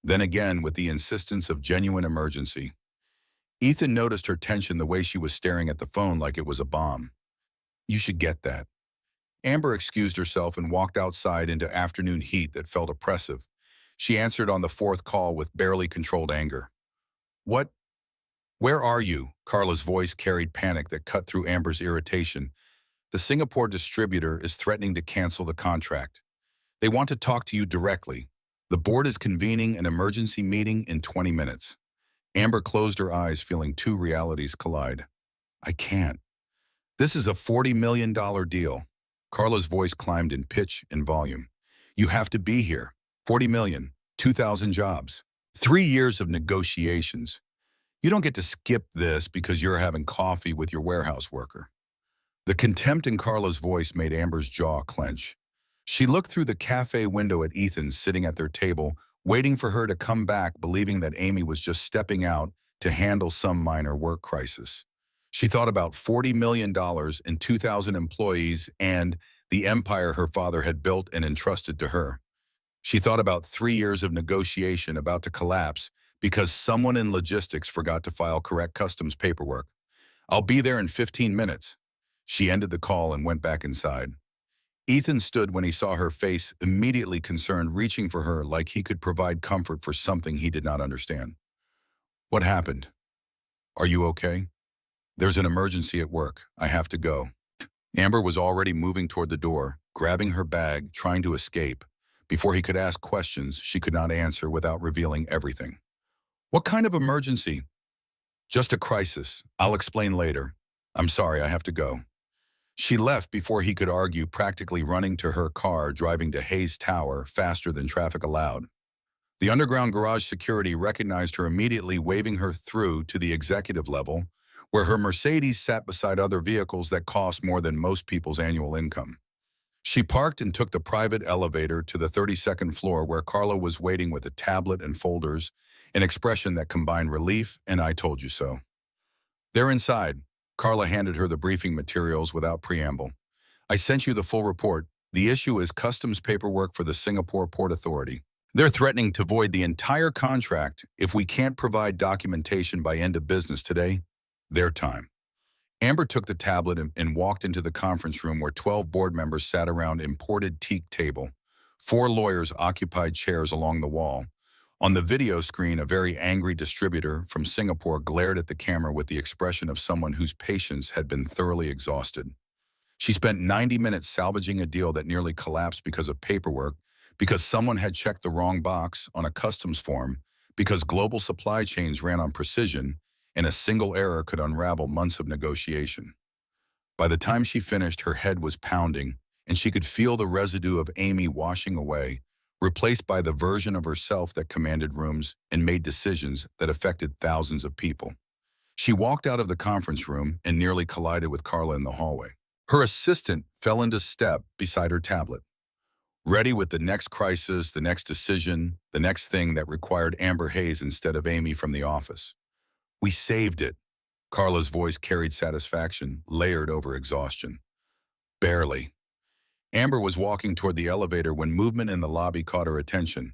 Then again, with the insistence of genuine emergency. Ethan noticed her tension, the way she was staring at the phone like it was a bomb. You should get that. Amber excused herself and walked outside into afternoon heat that felt oppressive. She answered on the 4th call with barely controlled anger. What? Where are you? Carla's voice carried panic that cut through Amber's irritation. The Singapore distributor is threatening to cancel the contract. They want to talk to you directly. The board is convening an emergency meeting in 20 minutes. Amber closed her eyes, feeling 2 realities collide. I can't. This is a $40 million deal. Carla's voice climbed in pitch and volume. You have to be here. 40 million, 2,000 jobs, 3 years of negotiations. You don't get to skip this because you're having coffee with your warehouse worker. The contempt in Carla's voice made Amber's jaw clench. She looked through the cafe window at Ethan sitting at their table, waiting for her to come back, believing that Amy was just stepping out to handle some minor work crisis. She thought about $40 million and 2,000 employees and the empire her father had built and entrusted to her. She thought about 3 years of negotiation about to collapse because someone in logistics forgot to file correct customs paperwork. "I'll be there in 15 minutes. She ended the call and went back inside. Ethan stood when he saw her face, immediately concerned, reaching for her like he could provide comfort for something he did not understand. "What happened? Are you okay?" "There's an emergency at work. I have to go." Amber was already moving toward the door, grabbing her bag, trying to escape. Before he could ask questions she could not answer without revealing everything. "What kind of emergency?" "Just a crisis. I'll explain later. I'm sorry, I have to go." She left before he could argue, practically running to her car, driving to Hayes Tower faster than traffic allowed. The underground garage security recognized her immediately, waving her through to the executive level, where her Mercedes sat beside other vehicles that cost more than most people's annual income. She parked and took the private elevator to the 32nd floor, where Carla was waiting with a tablet and folders, an expression that combined relief and "I told you so." "They're inside." Carla handed her the briefing materials without preamble. "I sent you the full report. The issue is customs paperwork for the Singapore Port Authority. They're threatening to void the entire contract if we can't provide documentation by end of business today. Their time." Amber took the tablet and walked into the conference room, where 12 board members sat around imported teak table. 4 lawyers occupied chairs along the wall. On the video screen, a very angry distributor from Singapore glared at the camera with the expression of someone whose patience had been thoroughly exhausted. She spent 90 minutes salvaging a deal that nearly collapsed because of paperwork, because someone had checked the wrong box on a customs form, because global supply chains ran on precision, and a single error could unravel months of negotiation. By the time she finished, her head was pounding, and she could feel the residue of Amy washing away, replaced by the version of herself that commanded rooms and made decisions that affected thousands of people. She walked out of the conference room and nearly collided with Carla in the hallway. Her assistant fell into step beside her tablet, ready with the next crisis, the next decision, the next thing that required Amber Hayes instead of Amy from the office. "We saved it." Carla's voice carried satisfaction, layered over exhaustion. "Barely." Amber was walking toward the elevator when movement in the lobby caught her attention.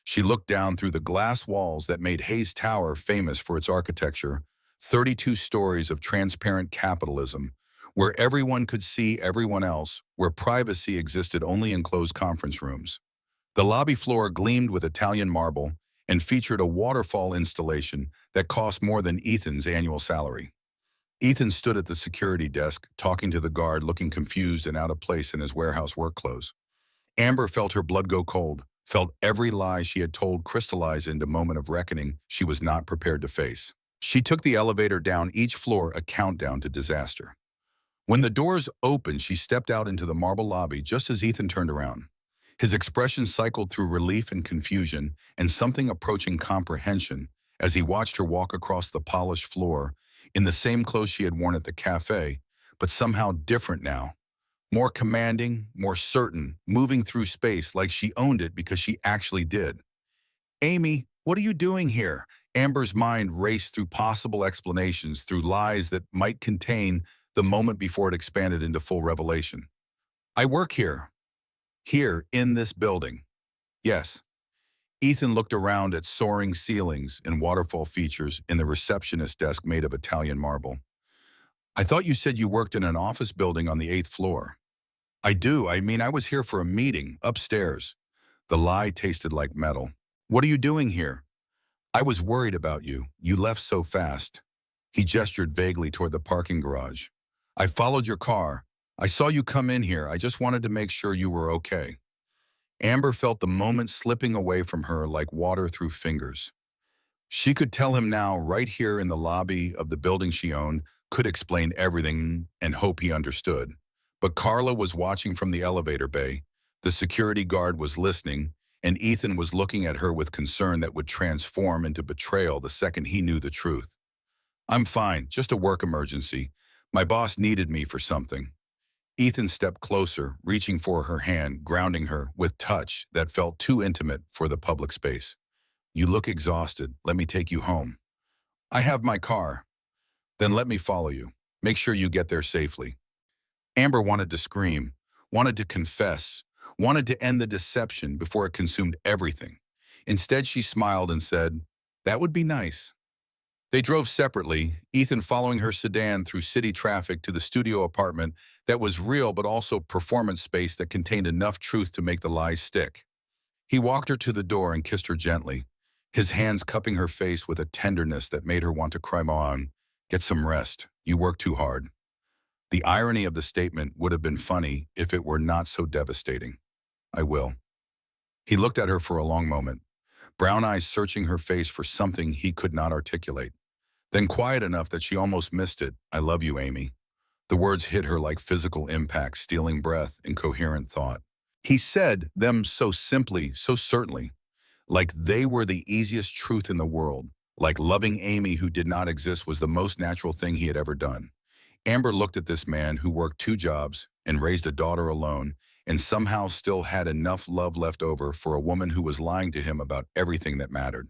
She looked down through the glass walls that made Hayes Tower famous for its architecture, 32 stories of transparent capitalism, where everyone could see everyone else, where privacy existed only in closed conference rooms. The lobby floor gleamed with Italian marble and featured a waterfall installation that cost more than Ethan's annual salary. Ethan stood at the security desk, talking to the guard, looking confused and out of place in his warehouse work clothes. Amber felt her blood go cold, felt every lie she had told crystallize into a moment of reckoning she was not prepared to face. She took the elevator down each floor, a countdown to disaster. When the doors opened, she stepped out into the marble lobby just as Ethan turned around. His expression cycled through relief and confusion and something approaching comprehension as he watched her walk across the polished floor in the same clothes she had worn at the cafe, but somehow different now. More commanding, more certain, moving through space like she owned it because she actually did. "Amy, what are you doing here?" Amber's mind raced through possible explanations, through lies that might contain the moment before it expanded into full revelation. "I work here. Here, in this building." "Yes." Ethan looked around at soaring ceilings and waterfall features in the receptionist desk made of Italian marble. "I thought you said you worked in an office building on the 8th floor." "I do. I was here for a meeting, upstairs." The lie tasted like metal. "What are you doing here?" "I was worried about you. You left so fast." He gestured vaguely toward the parking garage. "I followed your car. I saw you come in here. I just wanted to make sure you were okay." Amber felt the moment slipping away from her like water through fingers. She could tell him now, right here in the lobby of the building she owned, could explain everything and hope he understood. But Carla was watching from the elevator bay. The security guard was listening, and Ethan was looking at her with concern that would transform into betrayal the second he knew the truth. "I'm fine, just a work emergency. My boss needed me for something." Ethan stepped closer, reaching for her hand, grounding her with touch that felt too intimate for the public space. "You look exhausted. Let me take you home." "I have my car." "Then let me follow you." Make sure you get there safely." Amber wanted to scream, wanted to confess, wanted to end the deception before it consumed everything. Instead, she smiled and said, "That would be nice." They drove separately, Ethan following her sedan through city traffic to the studio apartment that was real but also performance space that contained enough truth to make the lies stick. He walked her to the door and kissed her gently, his hands cupping her face with a tenderness that made her want to cry on. "Get some rest. You work too hard." The irony of the statement would have been funny if it were not so devastating. "I will." He looked at her for a long moment, brown eyes searching her face for something he could not articulate. Then quiet enough that she almost missed it, "I love you, Amy." The words hit her like physical impact, stealing breath and coherent thought. He said them so simply, so certainly, like they were the easiest truth in the world, like loving Amy who did not exist was the most natural thing he had ever done. Amber looked at this man who worked 2 jobs and raised a daughter alone and somehow still had enough love left over for a woman who was lying to him about everything that mattered.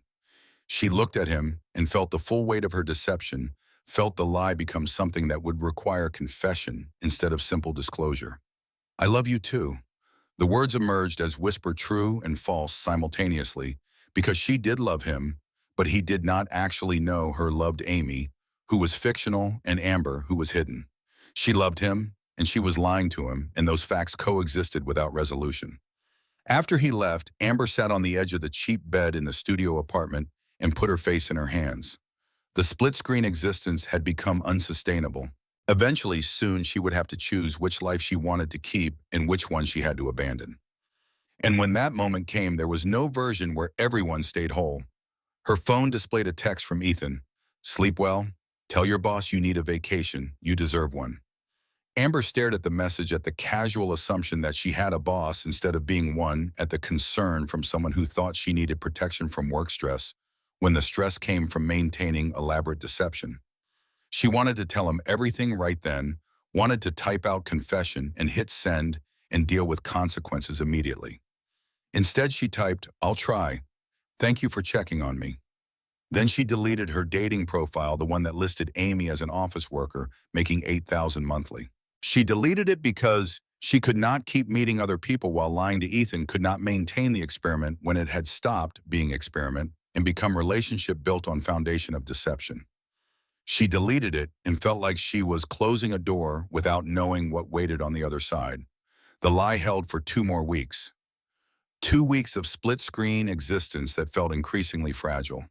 She looked at him and felt the full weight of her deception, felt the lie become something that would require confession instead of simple disclosure. "I love you too." The words emerged as whispered true and false simultaneously because she did love him, but he did not actually know her loved Amy, who was fictional, and Amber, who was hidden. She loved him, and she was lying to him, and those facts coexisted without resolution. After he left, Amber sat on the edge of the cheap bed in the studio apartment and put her face in her hands. The split-screen existence had become unsustainable. Eventually, soon she would have to choose which life she wanted to keep and which one she had to abandon. And when that moment came, there was no version where everyone stayed whole. Her phone displayed a text from Ethan. "Sleep well. Tell your boss you need a vacation. You deserve one." Amber stared at the message at the casual assumption that she had a boss instead of being one, at the concern from someone who thought she needed protection from work stress when the stress came from maintaining elaborate deception. She wanted to tell him everything right then, wanted to type out confession and hit send and deal with consequences immediately. Instead, she typed, "I'll try. Thank you for checking on me." Then she deleted her dating profile, the one that listed Amy as an office worker making $8,000 monthly. She deleted it because she could not keep meeting other people while lying to Ethan, could not maintain the experiment when it had stopped being experiment and become relationship built on foundation of deception. She deleted it and felt like she was closing a door without knowing what waited on the other side. The lie held for 2 more weeks. 2 weeks of split-screen existence that felt increasingly fragile.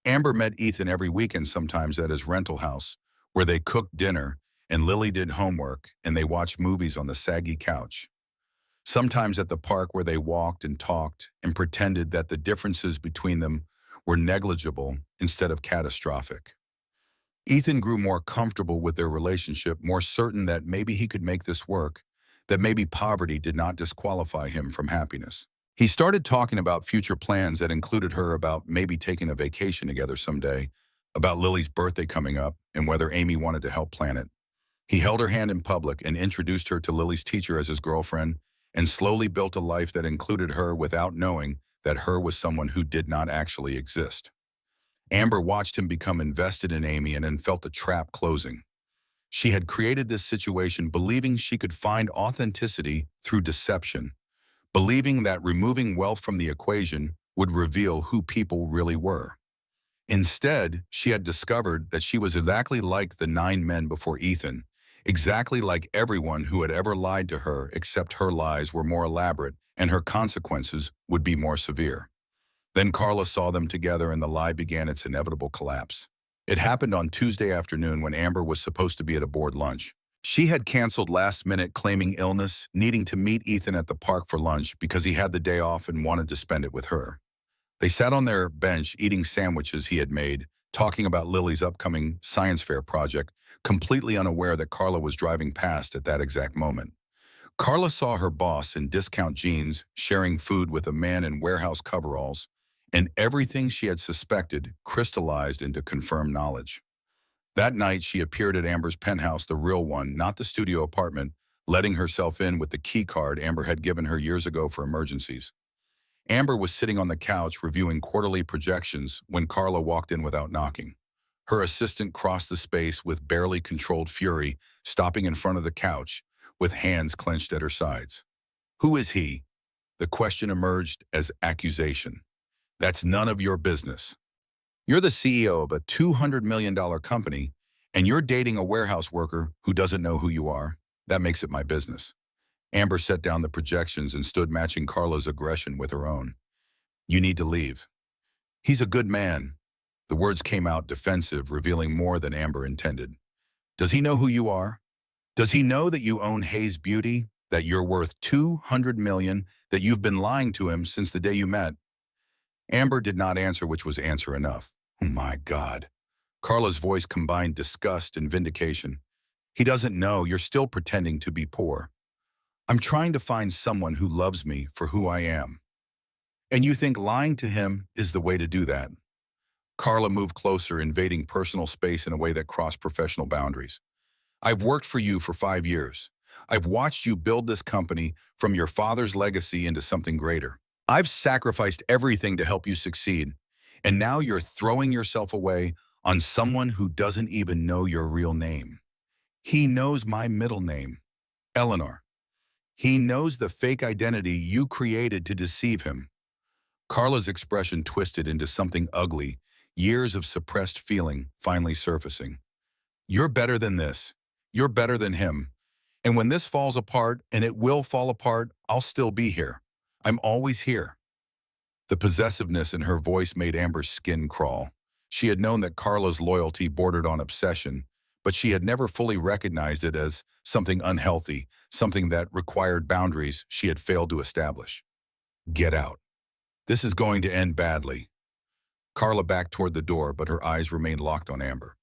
Amber met Ethan every weekend, sometimes at his rental house, where they cooked dinner and Lily did homework and they watched movies on the saggy couch. Sometimes at the park where they walked and talked and pretended that the differences between them were negligible instead of catastrophic. Ethan grew more comfortable with their relationship, more certain that maybe he could make this work, that maybe poverty did not disqualify him from happiness. He started talking about future plans that included her, about maybe taking a vacation together someday, about Lily's birthday coming up, and whether Amy wanted to help plan it. He held her hand in public and introduced her to Lily's teacher as his girlfriend, and slowly built a life that included her without knowing that her was someone who did not actually exist. Amber watched him become invested in Amy and then felt the trap closing. She had created this situation believing she could find authenticity through deception, believing that removing wealth from the equation would reveal who people really were. Instead, she had discovered that she was exactly like the 9 men before Ethan, exactly like everyone who had ever lied to her, except her lies were more elaborate and her consequences would be more severe. Then Carla saw them together and the lie began its inevitable collapse. It happened on Tuesday afternoon when Amber was supposed to be at a board lunch. She had canceled last minute, claiming illness, needing to meet Ethan at the park for lunch because he had the day off and wanted to spend it with her. They sat on their bench eating sandwiches he had made, talking about Lily's upcoming science fair project, completely unaware that Carla was driving past at that exact moment. Carla saw her boss in discount jeans sharing food with a man in warehouse coveralls, and everything she had suspected crystallized into confirmed knowledge. That night, she appeared at Amber's penthouse, the real one, not the studio apartment, letting herself in with the key card Amber had given her years ago for emergencies. Amber was sitting on the couch reviewing quarterly projections when Carla walked in without knocking. Her assistant crossed the space with barely controlled fury, stopping in front of the couch, with hands clenched at her sides. Who is he? The question emerged as accusation. That's none of your business. You're the CEO of a $200 million company, and you're dating a warehouse worker who doesn't know who you are. That makes it my business. Amber set down the projections and stood matching Carla's aggression with her own. You need to leave. He's a good man. The words came out defensive, revealing more than Amber intended. Does he know who you are? Does he know that you own Hayes Beauty, that you're worth $200 million, that you've been lying to him since the day you met? Amber did not answer, which was answer enough. Oh my God. Carla's voice combined disgust and vindication. He doesn't know. You're still pretending to be poor. I'm trying to find someone who loves me for who I am. And you think lying to him is the way to do that? Carla moved closer, invading personal space in a way that crossed professional boundaries. I've worked for you for 5 years. I've watched you build this company from your father's legacy into something greater. I've sacrificed everything to help you succeed. And now you're throwing yourself away on someone who doesn't even know your real name. He knows my middle name, Eleanor. He knows the fake identity you created to deceive him. Carla's expression twisted into something ugly, years of suppressed feeling finally surfacing. You're better than this. You're better than him. And when this falls apart, and it will fall apart, I'll still be here. I'm always here. The possessiveness in her voice made Amber's skin crawl. She had known that Carla's loyalty bordered on obsession, but she had never fully recognized it as something unhealthy, something that required boundaries she had failed to establish. Get out. This is going to end badly. Carla backed toward the door, but her eyes remained locked on Amber.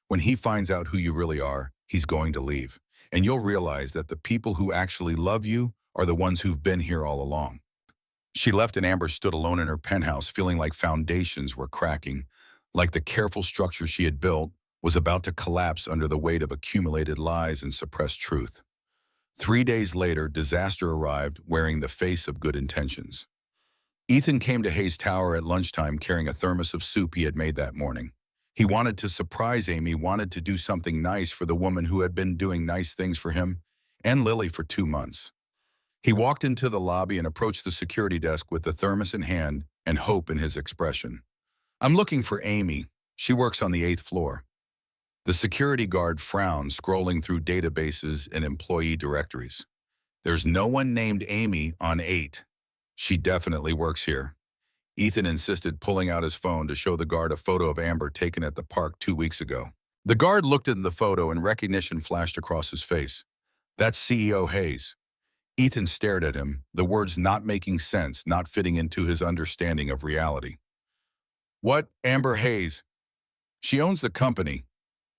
When he finds out who you really are, he's going to leave. And you'll realize that the people who actually love you are the ones who've been here all along. She left and Amber stood alone in her penthouse, feeling like foundations were cracking, like the careful structure she had built was about to collapse under the weight of accumulated lies and suppressed truth. 3 days later, disaster arrived, wearing the face of good intentions. Ethan came to Hayes Tower at lunchtime carrying a thermos of soup he had made that morning. He wanted to surprise Amy, wanted to do something nice for the woman who had been doing nice things for him and Lily for 2 months. He walked into the lobby and approached the security desk with the thermos in hand and hope in his expression. I'm looking for Amy. She works on the 8th floor. The security guard frowned, scrolling through databases and employee directories. There's no one named Amy on 8. She definitely works here. Ethan insisted, pulling out his phone to show the guard a photo of Amber taken at the park 2 weeks ago. The guard looked at the photo and recognition flashed across his face. That's CEO Hayes. Ethan stared at him, the words not making sense, not fitting into his understanding of reality. What? Amber Hayes? She owns the company.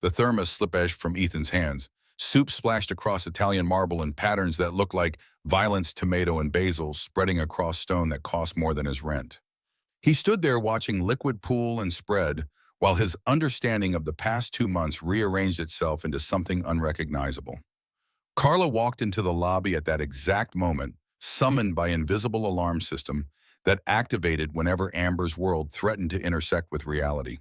The thermos slipped from Ethan's hands. Soup splashed across Italian marble in patterns that looked like violence, tomato, and basil spreading across stone that cost more than his rent. He stood there watching liquid pool and spread, while his understanding of the past 2 months rearranged itself into something unrecognizable. Carla walked into the lobby at that exact moment, summoned by an invisible alarm system that activated whenever Amber's world threatened to intersect with reality.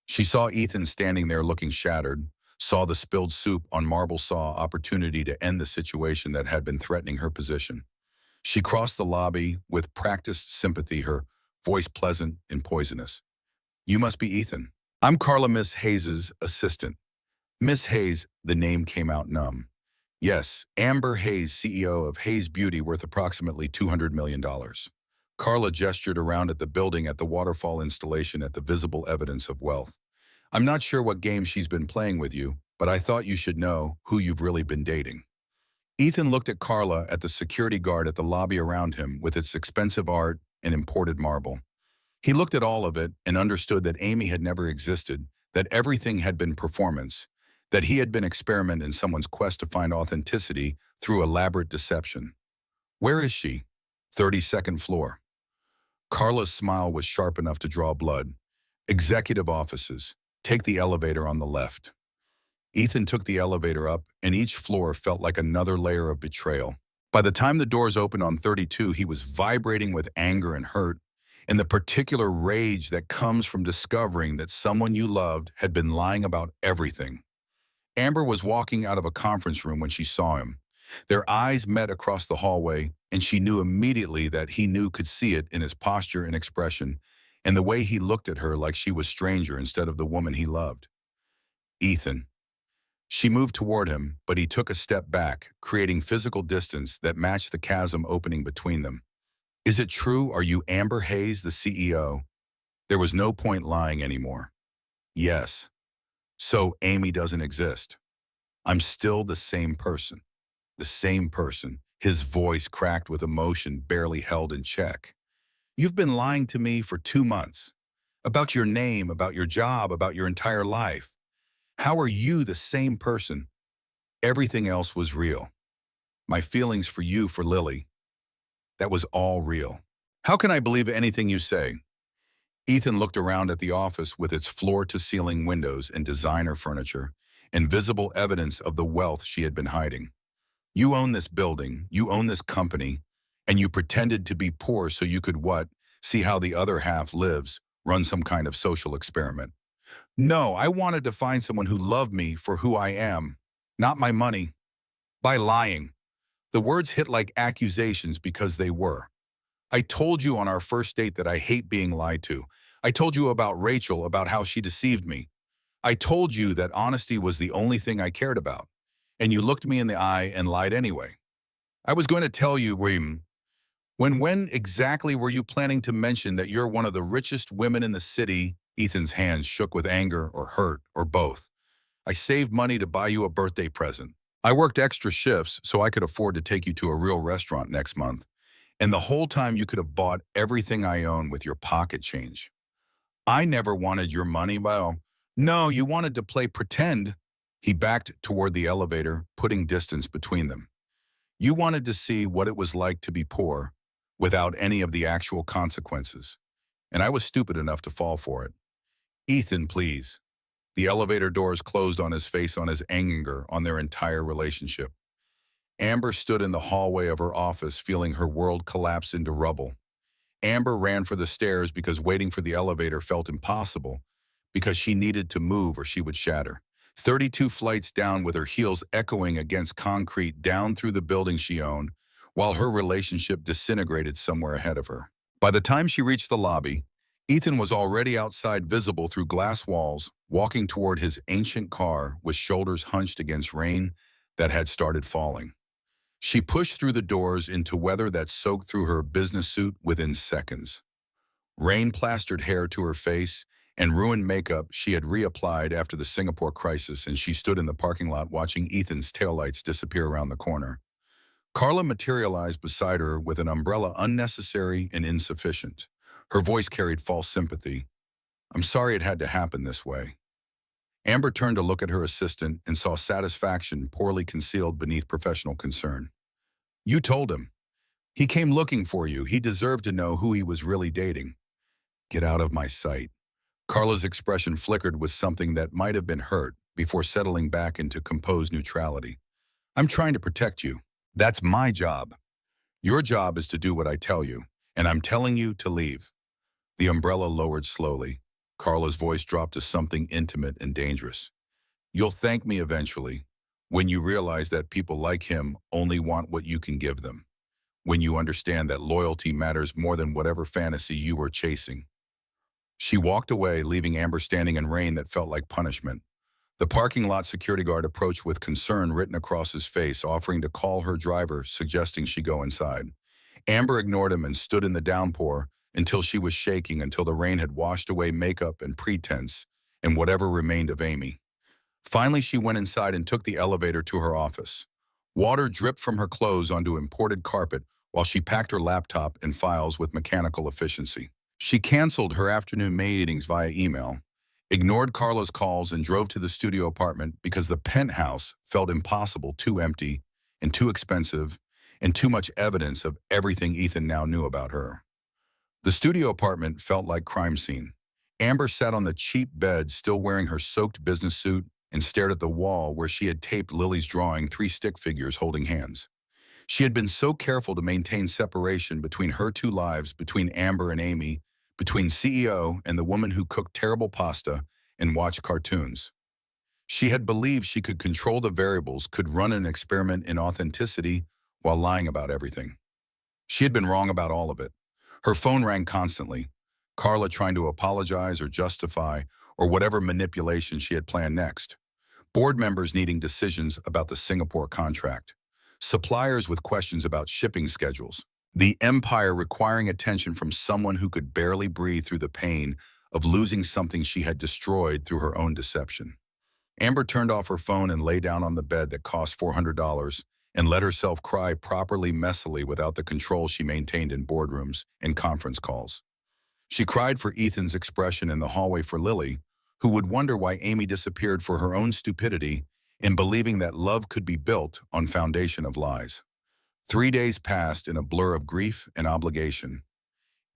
She saw Ethan standing there looking shattered, saw the spilled soup on marble, saw opportunity to end the situation that had been threatening her position. She crossed the lobby with practiced sympathy, her voice pleasant and poisonous. You must be Ethan. I'm Carla, Miss Hayes's assistant. Miss Hayes, the name came out numb. Yes, Amber Hayes, CEO of Hayes Beauty, worth approximately $200 million. Carla gestured around at the building, at the waterfall installation, at the visible evidence of wealth. I'm not sure what game she's been playing with you, but I thought you should know who you've really been dating. Ethan looked at Carla, at the security guard at the lobby around him with its expensive art and imported marble. He looked at all of it and understood that Amy had never existed, that everything had been performance, that he had been experiment in someone's quest to find authenticity through elaborate deception. Where is she? 32nd floor. Carla's smile was sharp enough to draw blood. Executive offices. Take the elevator on the left. Ethan took the elevator up, and each floor felt like another layer of betrayal. By the time the doors opened on 32, he was vibrating with anger and hurt, and the particular rage that comes from discovering that someone you loved had been lying about everything. Amber was walking out of a conference room when she saw him. Their eyes met across the hallway, and she knew immediately that he knew could see it in his posture and expression, and the way he looked at her like she was stranger instead of the woman he loved. Ethan. She moved toward him, but he took a step back, creating physical distance that matched the chasm opening between them. Is it true? Are you Amber Hayes, the CEO? There was no point lying anymore. Yes. So Amy doesn't exist. I'm still the same person. The same person. His voice cracked with emotion barely held in check. You've been lying to me for 2 months. About your name, about your job, about your entire life. How are you the same person? Everything else was real. My feelings for you, for Lily, that was all real. How can I believe anything you say? Ethan looked around at the office with its floor-to-ceiling windows and designer furniture, and visible evidence of the wealth she had been hiding. You own this building, you own this company, and you pretended to be poor so you could what? See how the other half lives, run some kind of social experiment. No, I wanted to find someone who loved me for who I am, not my money. By lying. The words hit like accusations because they were. I told you on our first date that I hate being lied to. I told you about Rachel, about how she deceived me. I told you that honesty was the only thing I cared about. And you looked me in the eye and lied anyway. I was going to tell you, when exactly were you planning to mention that you're one of the richest women in the city? Ethan's hands shook with anger or hurt or both. I saved money to buy you a birthday present. I worked extra shifts so I could afford to take you to a real restaurant next month. And the whole time you could have bought everything I own with your pocket change. I never wanted your money. Well, no, you wanted to play pretend. He backed toward the elevator, putting distance between them. You wanted to see what it was like to be poor, without any of the actual consequences. And I was stupid enough to fall for it. Ethan, please. The elevator doors closed on his face, on his anger, on their entire relationship. Amber stood in the hallway of her office, feeling her world collapse into rubble. Amber ran for the stairs because waiting for the elevator felt impossible, because she needed to move or she would shatter. 32 flights down with her heels echoing against concrete down through the building she owned, while her relationship disintegrated somewhere ahead of her. By the time she reached the lobby, Ethan was already outside, visible through glass walls, walking toward his ancient car with shoulders hunched against rain that had started falling. She pushed through the doors into weather that soaked through her business suit within seconds. Rain plastered hair to her face and ruined makeup she had reapplied after the Singapore crisis, and she stood in the parking lot watching Ethan's taillights disappear around the corner. Carla materialized beside her with an umbrella unnecessary and insufficient. Her voice carried false sympathy. I'm sorry it had to happen this way. Amber turned to look at her assistant and saw satisfaction poorly concealed beneath professional concern. You told him. He came looking for you. He deserved to know who he was really dating. Get out of my sight. Carla's expression flickered with something that might have been hurt before settling back into composed neutrality. I'm trying to protect you. That's my job. Your job is to do what I tell you, and I'm telling you to leave. The umbrella lowered slowly. Carla's voice dropped to something intimate and dangerous. You'll thank me eventually, when you realize that people like him only want what you can give them. When you understand that loyalty matters more than whatever fantasy you were chasing. She walked away, leaving Amber standing in rain that felt like punishment. The parking lot security guard approached with concern written across his face, offering to call her driver, suggesting she go inside. Amber ignored him and stood in the downpour until she was shaking, until the rain had washed away makeup and pretense and whatever remained of Amy. Finally, she went inside and took the elevator to her office. Water dripped from her clothes onto imported carpet while she packed her laptop and files with mechanical efficiency. She canceled her afternoon meetings via email, ignored Carla's calls, and drove to the studio apartment because the penthouse felt impossible, too empty and too expensive, and too much evidence of everything Ethan now knew about her. The studio apartment felt like crime scene. Amber sat on the cheap bed, still wearing her soaked business suit, and stared at the wall where she had taped Lily's drawing, 3 stick figures holding hands. She had been so careful to maintain separation between her 2 lives, between Amber and Amy, between CEO and the woman who cooked terrible pasta and watched cartoons. She had believed she could control the variables, could run an experiment in authenticity while lying about everything. She had been wrong about all of it. Her phone rang constantly, Carla trying to apologize or justify or whatever manipulation she had planned next. Board members needing decisions about the Singapore contract. Suppliers with questions about shipping schedules. The empire requiring attention from someone who could barely breathe through the pain of losing something she had destroyed through her own deception. Amber turned off her phone and lay down on the bed that cost $400 and let herself cry properly messily without the control she maintained in boardrooms and conference calls. She cried for Ethan's expression in the hallway, for Lily, who would wonder why Amy disappeared, for her own stupidity in believing that love could be built on foundation of lies. 3 days passed in a blur of grief and obligation.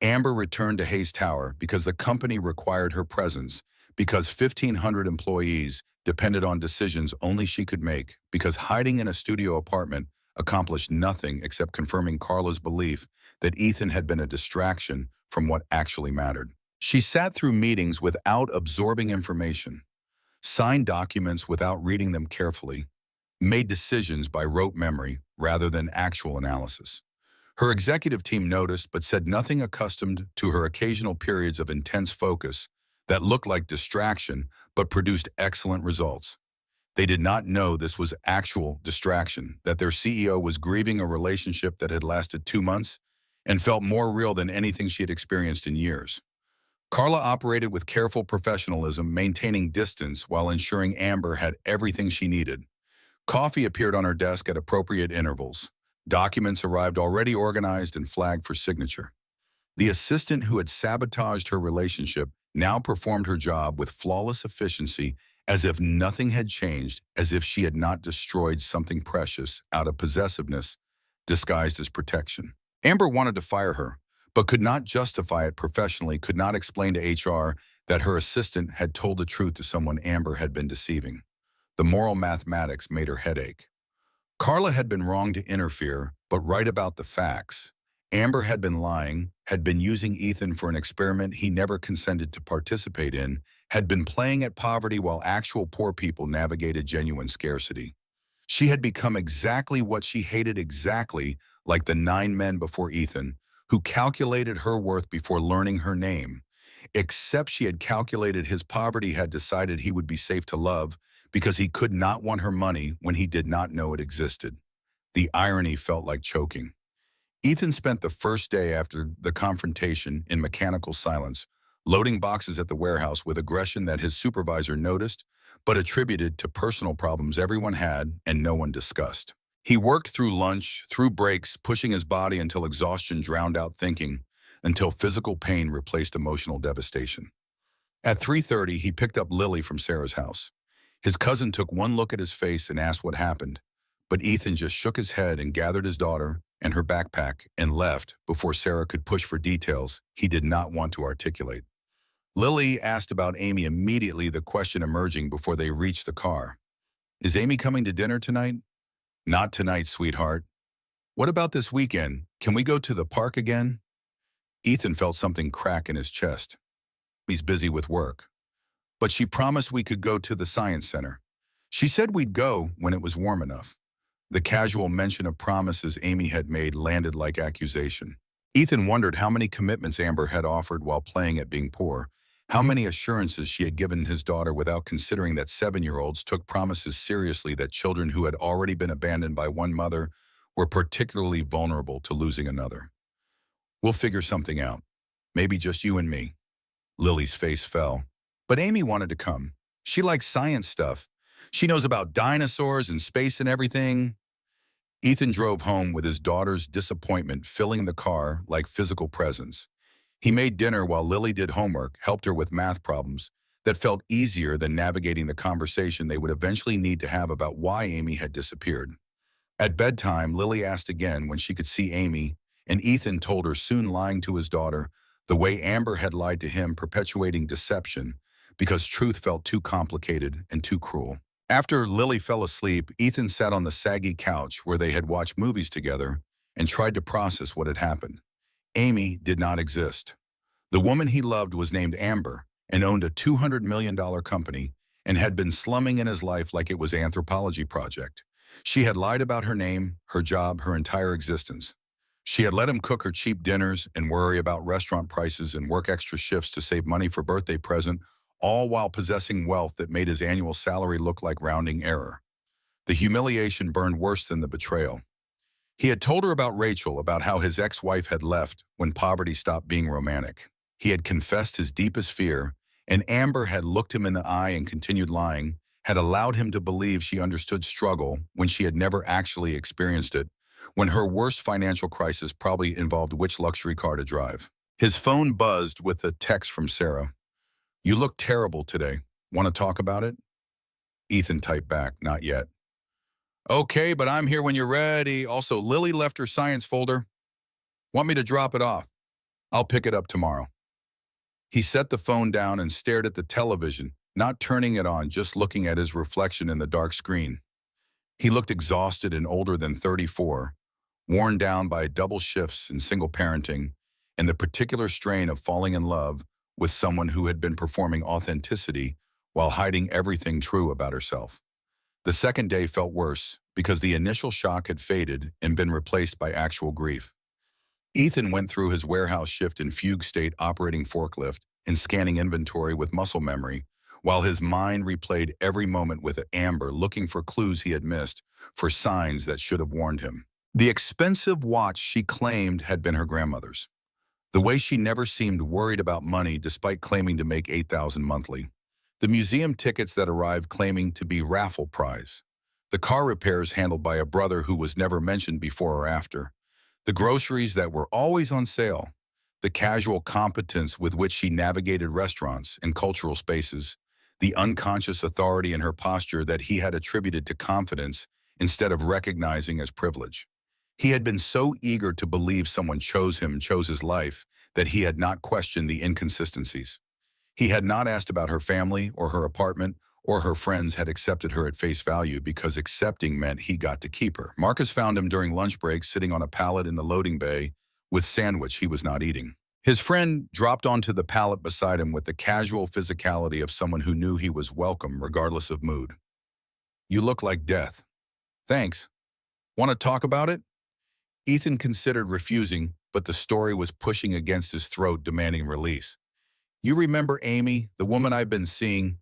Amber returned to Hayes Tower because the company required her presence, because 1,500 employees depended on decisions only she could make, because hiding in a studio apartment accomplished nothing except confirming Carla's belief that Ethan had been a distraction from what actually mattered. She sat through meetings without absorbing information, signed documents without reading them carefully, made decisions by rote memory rather than actual analysis. Her executive team noticed but said nothing, accustomed to her occasional periods of intense focus that looked like distraction but produced excellent results. They did not know this was actual distraction, that their CEO was grieving a relationship that had lasted 2 months and felt more real than anything she had experienced in years. Carla operated with careful professionalism, maintaining distance while ensuring Amber had everything she needed. Coffee appeared on her desk at appropriate intervals. Documents arrived already organized and flagged for signature. The assistant who had sabotaged her relationship now performed her job with flawless efficiency, as if nothing had changed, as if she had not destroyed something precious out of possessiveness disguised as protection. Amber wanted to fire her, but could not justify it professionally, could not explain to HR that her assistant had told the truth to someone Amber had been deceiving. The moral mathematics made her head ache. Carla had been wrong to interfere, but right about the facts. Amber had been lying, had been using Ethan for an experiment he never consented to participate in, had been playing at poverty while actual poor people navigated genuine scarcity. She had become exactly what she hated, exactly like the 9 men before Ethan, who calculated her worth before learning her name. Except she had calculated his poverty, had decided he would be safe to love because he could not want her money when he did not know it existed. The irony felt like choking. Ethan spent the first day after the confrontation in mechanical silence, loading boxes at the warehouse with aggression that his supervisor noticed, but attributed to personal problems everyone had and no one discussed. He worked through lunch, through breaks, pushing his body until exhaustion drowned out thinking, until physical pain replaced emotional devastation. At 3:30, he picked up Lily from Sarah's house. His cousin took one look at his face and asked what happened, but Ethan just shook his head and gathered his daughter and her backpack and left before Sarah could push for details he did not want to articulate. Lily asked about Amy immediately, the question emerging before they reached the car. "Is Amy coming to dinner tonight?" "Not tonight, sweetheart." "What about this weekend? Can we go to the park again?" Ethan felt something crack in his chest. He's busy with work. "But she promised we could go to the science center. She said we'd go when it was warm enough." The casual mention of promises Amy had made landed like accusation. Ethan wondered how many commitments Amber had offered while playing at being poor, how many assurances she had given his daughter without considering that 7-year-olds took promises seriously, that children who had already been abandoned by one mother were particularly vulnerable to losing another. "We'll figure something out. Maybe just you and me." Lily's face fell. "But Amy wanted to come. She likes science stuff. She knows about dinosaurs and space and everything." Ethan drove home with his daughter's disappointment filling the car like physical presence. He made dinner while Lily did homework, helped her with math problems that felt easier than navigating the conversation they would eventually need to have about why Amy had disappeared. At bedtime, Lily asked again when she could see Amy, and Ethan told her, soon lying to his daughter the way Amber had lied to him, perpetuating deception because truth felt too complicated and too cruel. After Lily fell asleep, Ethan sat on the saggy couch where they had watched movies together and tried to process what had happened. Amy did not exist. The woman he loved was named Amber and owned a $200 million company and had been slumming in his life like it was an anthropology project. She had lied about her name, her job, her entire existence. She had let him cook her cheap dinners and worry about restaurant prices and work extra shifts to save money for birthday present, all while possessing wealth that made his annual salary look like rounding error. The humiliation burned worse than the betrayal. He had told her about Rachel, about how his ex-wife had left when poverty stopped being romantic. He had confessed his deepest fear, and Amber had looked him in the eye and continued lying, had allowed him to believe she understood struggle when she had never actually experienced it, when her worst financial crisis probably involved which luxury car to drive. His phone buzzed with a text from Sarah. "You look terrible today. Want to talk about it?" Ethan typed back, "Not yet." "Okay, but I'm here when you're ready. Also, Lily left her science folder. Want me to drop it off? I'll pick it up tomorrow." He set the phone down and stared at the television, not turning it on, just looking at his reflection in the dark screen. He looked exhausted and older than 34, worn down by double shifts and single parenting, and the particular strain of falling in love with someone who had been performing authenticity while hiding everything true about herself. The second day felt worse because the initial shock had faded and been replaced by actual grief. Ethan went through his warehouse shift in fugue state, operating forklift and scanning inventory with muscle memory, while his mind replayed every moment with Amber, looking for clues he had missed, for signs that should have warned him. The expensive watch she claimed had been her grandmother's. The way she never seemed worried about money despite claiming to make $8,000 monthly. The museum tickets that arrived claiming to be raffle prize. The car repairs handled by a brother who was never mentioned before or after. The groceries that were always on sale. The casual competence with which she navigated restaurants and cultural spaces. The unconscious authority in her posture that he had attributed to confidence instead of recognizing as privilege. He had been so eager to believe someone chose him, chose his life, that he had not questioned the inconsistencies. He had not asked about her family or her apartment, or her friends had accepted her at face value because accepting meant he got to keep her. Marcus found him during lunch break sitting on a pallet in the loading bay with sandwich he was not eating. His friend dropped onto the pallet beside him with the casual physicality of someone who knew he was welcome regardless of mood. "You look like death." "Thanks. Want to talk about it?" Ethan considered refusing, but the story was pushing against his throat, demanding release. "You remember Amy, the woman I've been seeing?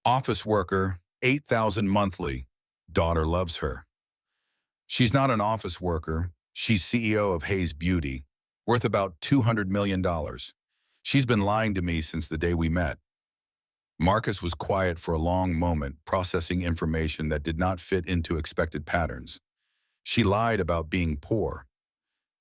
Office worker, 8,000 monthly. Daughter loves her." "She's not an office worker. She's CEO of Hayes Beauty, worth about $200 million. She's been lying to me since the day we met." Marcus was quiet for a long moment, processing information that did not fit into expected patterns. She lied about being poor.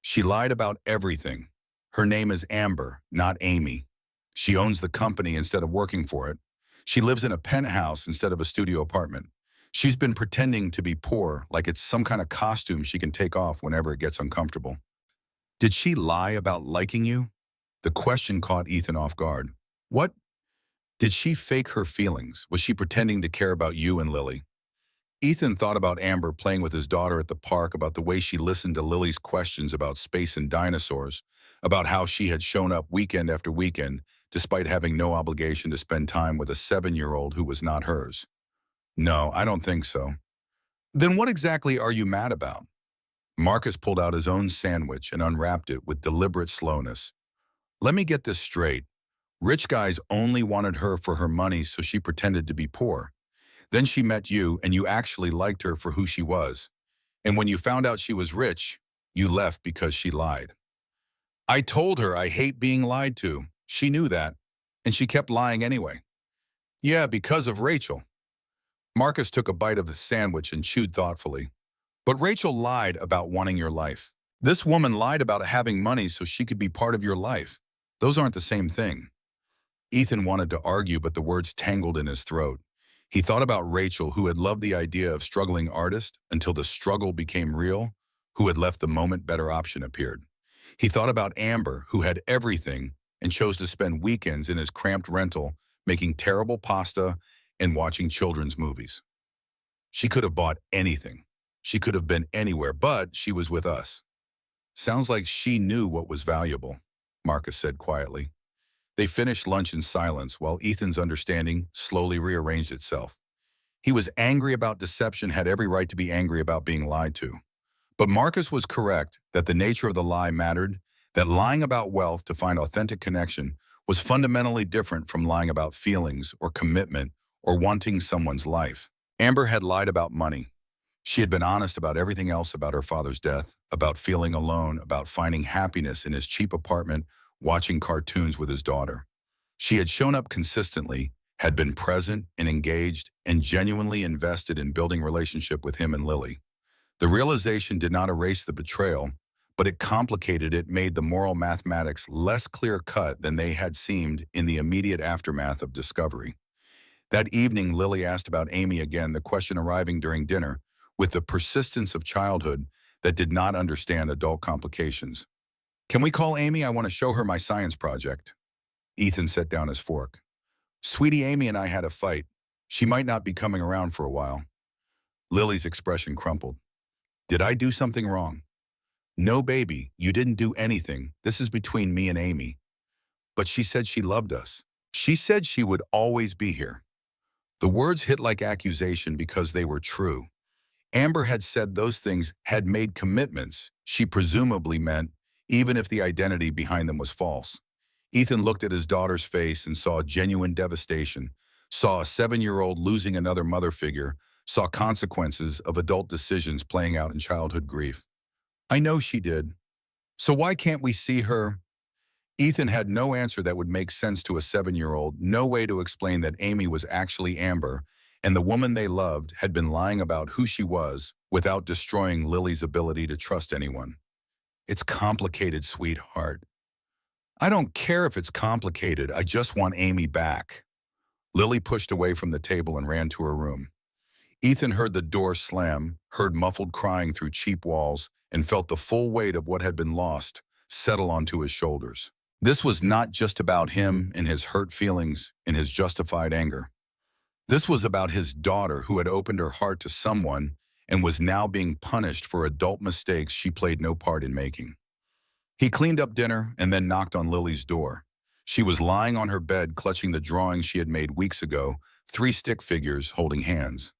She lied about everything. Her name is Amber, not Amy. She owns the company instead of working for it. She lives in a penthouse instead of a studio apartment. She's been pretending to be poor like it's some kind of costume she can take off whenever it gets uncomfortable. "Did she lie about liking you?" The question caught Ethan off guard. "What? Did she fake her feelings? Was she pretending to care about you and Lily?" Ethan thought about Amber playing with his daughter at the park, about the way she listened to Lily's questions about space and dinosaurs, about how she had shown up weekend after weekend despite having no obligation to spend time with a 7-year-old who was not hers. "No, I don't think so." "Then what exactly are you mad about?" Marcus pulled out his own sandwich and unwrapped it with deliberate slowness. "Let me get this straight. Rich guys only wanted her for her money, so she pretended to be poor. Then she met you, and you actually liked her for who she was. And when you found out she was rich, you left because she lied." "I told her I hate being lied to. She knew that, and she kept lying anyway." "Yeah, because of Rachel." Marcus took a bite of the sandwich and chewed thoughtfully. "But Rachel lied about wanting your life. This woman lied about having money so she could be part of your life. Those aren't the same thing." Ethan wanted to argue, but the words tangled in his throat. He thought about Rachel, who had loved the idea of struggling artist until the struggle became real, who had left the moment better option appeared. He thought about Amber, who had everything and chose to spend weekends in his cramped rental making terrible pasta and watching children's movies. She could have bought anything. She could have been anywhere, but she was with us. "Sounds like she knew what was valuable," Marcus said quietly. They finished lunch in silence while Ethan's understanding slowly rearranged itself. He was angry about deception, had every right to be angry about being lied to. But Marcus was correct that the nature of the lie mattered, that lying about wealth to find authentic connection was fundamentally different from lying about feelings or commitment or wanting someone's life. Amber had lied about money. She had been honest about everything else, about her father's death, about feeling alone, about finding happiness in his cheap apartment, watching cartoons with his daughter. She had shown up consistently, had been present and engaged, and genuinely invested in building relationship with him and Lily. The realization did not erase the betrayal, but it complicated it, made the moral mathematics less clear-cut than they had seemed in the immediate aftermath of discovery. That evening, Lily asked about Amy again, the question arriving during dinner, with the persistence of childhood that did not understand adult complications. "Can we call Amy? I want to show her my science project." Ethan set down his fork. "Sweetie, Amy and I had a fight. She might not be coming around for a while." Lily's expression crumpled. "Did I do something wrong?" "No, baby, you didn't do anything. This is between me and Amy." "But she said she loved us. She said she would always be here." The words hit like accusation because they were true. Amber had said those things, had made commitments she presumably meant, even if the identity behind them was false. Ethan looked at his daughter's face and saw genuine devastation, saw a 7-year-old losing another mother figure, saw consequences of adult decisions playing out in childhood grief. "I know she did. So why can't we see her?" Ethan had no answer that would make sense to a 7-year-old, no way to explain that Amy was actually Amber, and the woman they loved had been lying about who she was without destroying Lily's ability to trust anyone. "It's complicated, sweetheart." "I don't care if it's complicated, I just want Amy back." Lily pushed away from the table and ran to her room. Ethan heard the door slam, heard muffled crying through cheap walls, and felt the full weight of what had been lost settle onto his shoulders. This was not just about him and his hurt feelings and his justified anger. This was about his daughter who had opened her heart to someone and was now being punished for adult mistakes she played no part in making. He cleaned up dinner and then knocked on Lily's door. She was lying on her bed, clutching the drawing she had made weeks ago, 3 stick figures holding hands.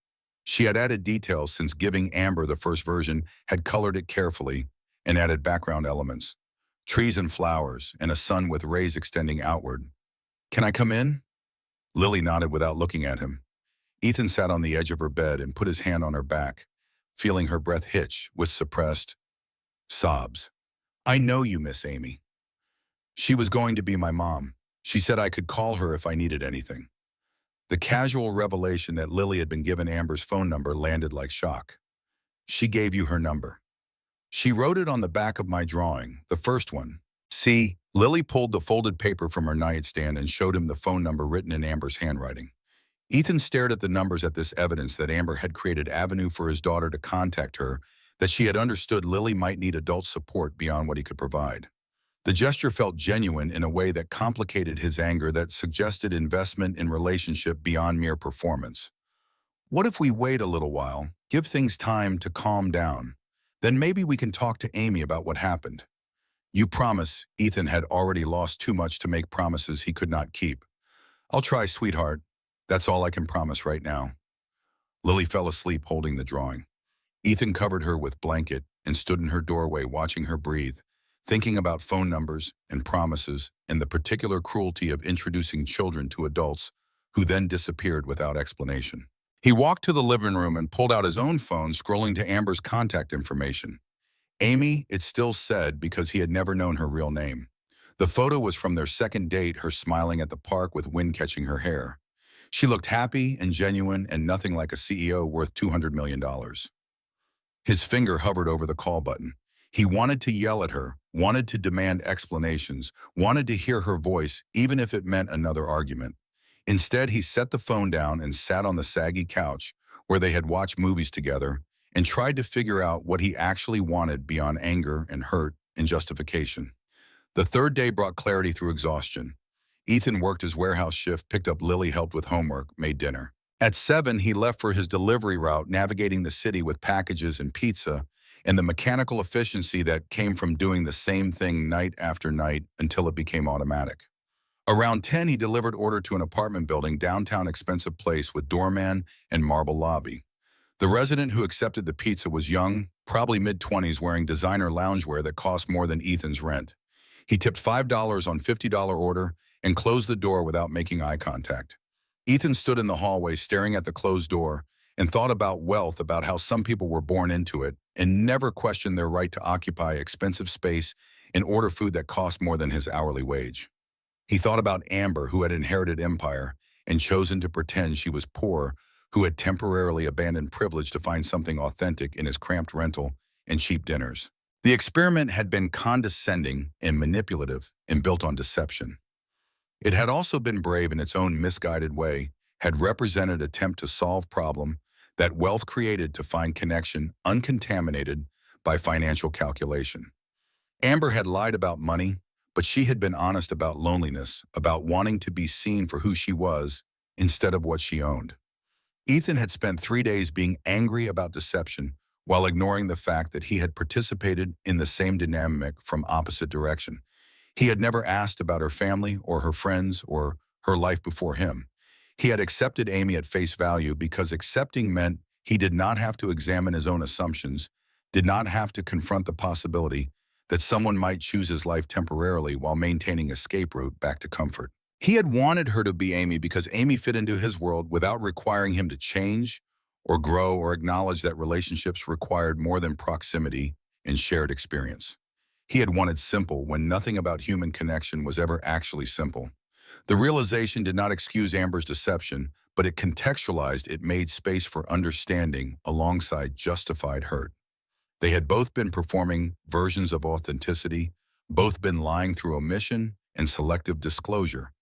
She had added details since giving Amber the first version, had colored it carefully, and added background elements. Trees and flowers, and a sun with rays extending outward. "Can I come in?" Lily nodded without looking at him. Ethan sat on the edge of her bed and put his hand on her back, feeling her breath hitch with suppressed sobs. "I know you miss Amy. She was going to be my mom. She said I could call her if I needed anything." The casual revelation that Lily had been given Amber's phone number landed like shock. "She gave you her number." "She wrote it on the back of my drawing, the first one." "See?" Lily pulled the folded paper from her nightstand and showed him the phone number written in Amber's handwriting. Ethan stared at the numbers, at this evidence that Amber had created avenue for his daughter to contact her, that she had understood Lily might need adult support beyond what he could provide. The gesture felt genuine in a way that complicated his anger, that suggested investment in relationship beyond mere performance. "What if we wait a little while, give things time to calm down? Then maybe we can talk to Amy about what happened." "You promise?" Ethan had already lost too much to make promises he could not keep. "I'll try, sweetheart. That's all I can promise right now." Lily fell asleep holding the drawing. Ethan covered her with blanket and stood in her doorway watching her breathe, thinking about phone numbers and promises and the particular cruelty of introducing children to adults who then disappeared without explanation. He walked to the living room and pulled out his own phone, scrolling to Amber's contact information. Amy, it still said, because he had never known her real name. The photo was from their second date, her smiling at the park with wind catching her hair. She looked happy and genuine and nothing like a CEO worth $200 million. His finger hovered over the call button. He wanted to yell at her, wanted to demand explanations, wanted to hear her voice, even if it meant another argument. Instead, he set the phone down and sat on the saggy couch where they had watched movies together and tried to figure out what he actually wanted beyond anger and hurt and justification. The third day brought clarity through exhaustion. Ethan worked his warehouse shift, picked up Lily, helped with homework, made dinner. At 7, he left for his delivery route, navigating the city with packages and pizza, and the mechanical efficiency that came from doing the same thing night after night until it became automatic. Around 10, he delivered order to an apartment building downtown expensive place with doorman and marble lobby. The resident who accepted the pizza was young, probably mid-20s, wearing designer loungewear that cost more than Ethan's rent. He tipped $5 on $50 order and closed the door without making eye contact. Ethan stood in the hallway staring at the closed door and thought about wealth, about how some people were born into it and never questioned their right to occupy expensive space and order food that cost more than his hourly wage. He thought about Amber, who had inherited empire and chosen to pretend she was poor, who had temporarily abandoned privilege to find something authentic in his cramped rental and cheap dinners. The experiment had been condescending and manipulative and built on deception. It had also been brave in its own misguided way, had represented an attempt to solve problem that wealth created to find connection uncontaminated by financial calculation. Amber had lied about money, but she had been honest about loneliness, about wanting to be seen for who she was instead of what she owned. Ethan had spent 3 days being angry about deception while ignoring the fact that he had participated in the same dynamic from opposite direction. He had never asked about her family or her friends or her life before him. He had accepted Amy at face value because accepting meant he did not have to examine his own assumptions, did not have to confront the possibility that someone might choose his life temporarily while maintaining escape route back to comfort. He had wanted her to be Amy because Amy fit into his world without requiring him to change or grow or acknowledge that relationships required more than proximity and shared experience. He had wanted simple when nothing about human connection was ever actually simple. The realization did not excuse Amber's deception, but it contextualized, it made space for understanding alongside justified hurt. They had both been performing versions of authenticity, both been lying through omission and selective disclosure,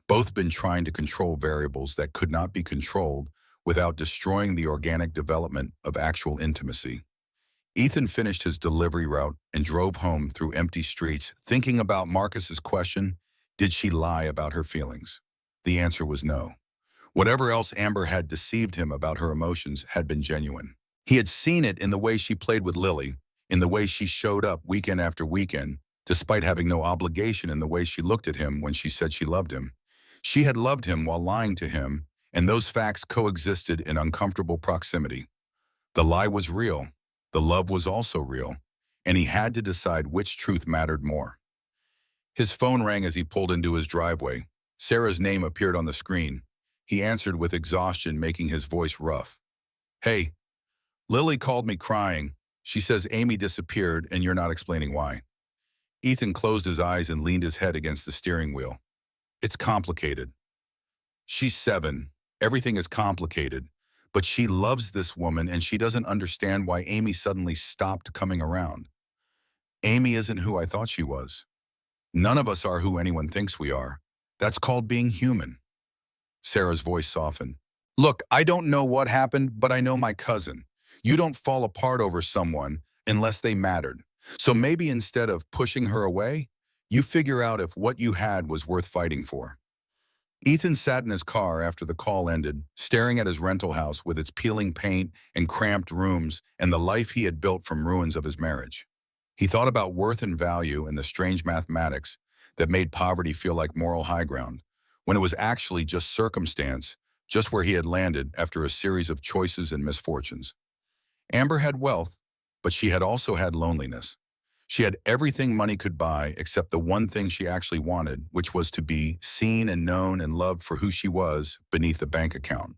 both been trying to control variables that could not be controlled without destroying the organic development of actual intimacy. Ethan finished his delivery route and drove home through empty streets, thinking about Marcus's question, did she lie about her feelings? The answer was no. Whatever else Amber had deceived him about her emotions had been genuine. He had seen it in the way she played with Lily, in the way she showed up weekend after weekend, despite having no obligation, in the way she looked at him when she said she loved him. She had loved him while lying to him, and those facts coexisted in uncomfortable proximity. The lie was real, the love was also real, and he had to decide which truth mattered more. His phone rang as he pulled into his driveway. Sarah's name appeared on the screen. He answered with exhaustion, making his voice rough. "Hey, Lily called me crying. She says Amy disappeared and you're not explaining why." Ethan closed his eyes and leaned his head against the steering wheel. "It's complicated. She's 7. Everything is complicated. But she loves this woman and she doesn't understand why Amy suddenly stopped coming around. Amy isn't who I thought she was. None of us are who anyone thinks we are. That's called being human." Sarah's voice softened. "Look, I don't know what happened, but I know my cousin. You don't fall apart over someone unless they mattered. So maybe instead of pushing her away, you figure out if what you had was worth fighting for." Ethan sat in his car after the call ended, staring at his rental house with its peeling paint and cramped rooms and the life he had built from ruins of his marriage. He thought about worth and value and the strange mathematics that made poverty feel like moral high ground, when it was actually just circumstance, just where he had landed after a series of choices and misfortunes. Amber had wealth, but she had also had loneliness. She had everything money could buy except the one thing she actually wanted, which was to be seen and known and loved for who she was beneath the bank account.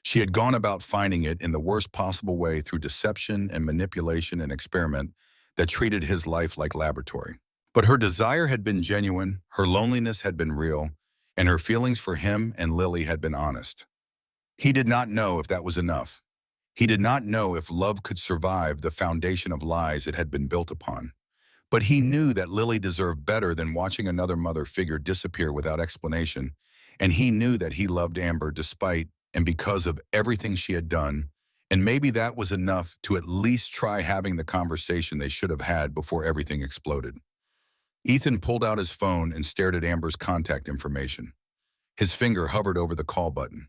She had gone about finding it in the worst possible way through deception and manipulation and experiment that treated his life like laboratory. But her desire had been genuine, her loneliness had been real, and her feelings for him and Lily had been honest. He did not know if that was enough. He did not know if love could survive the foundation of lies it had been built upon. But he knew that Lily deserved better than watching another mother figure disappear without explanation, and he knew that he loved Amber despite and because of everything she had done, and maybe that was enough to at least try having the conversation they should have had before everything exploded. Ethan pulled out his phone and stared at Amber's contact information. His finger hovered over the call button.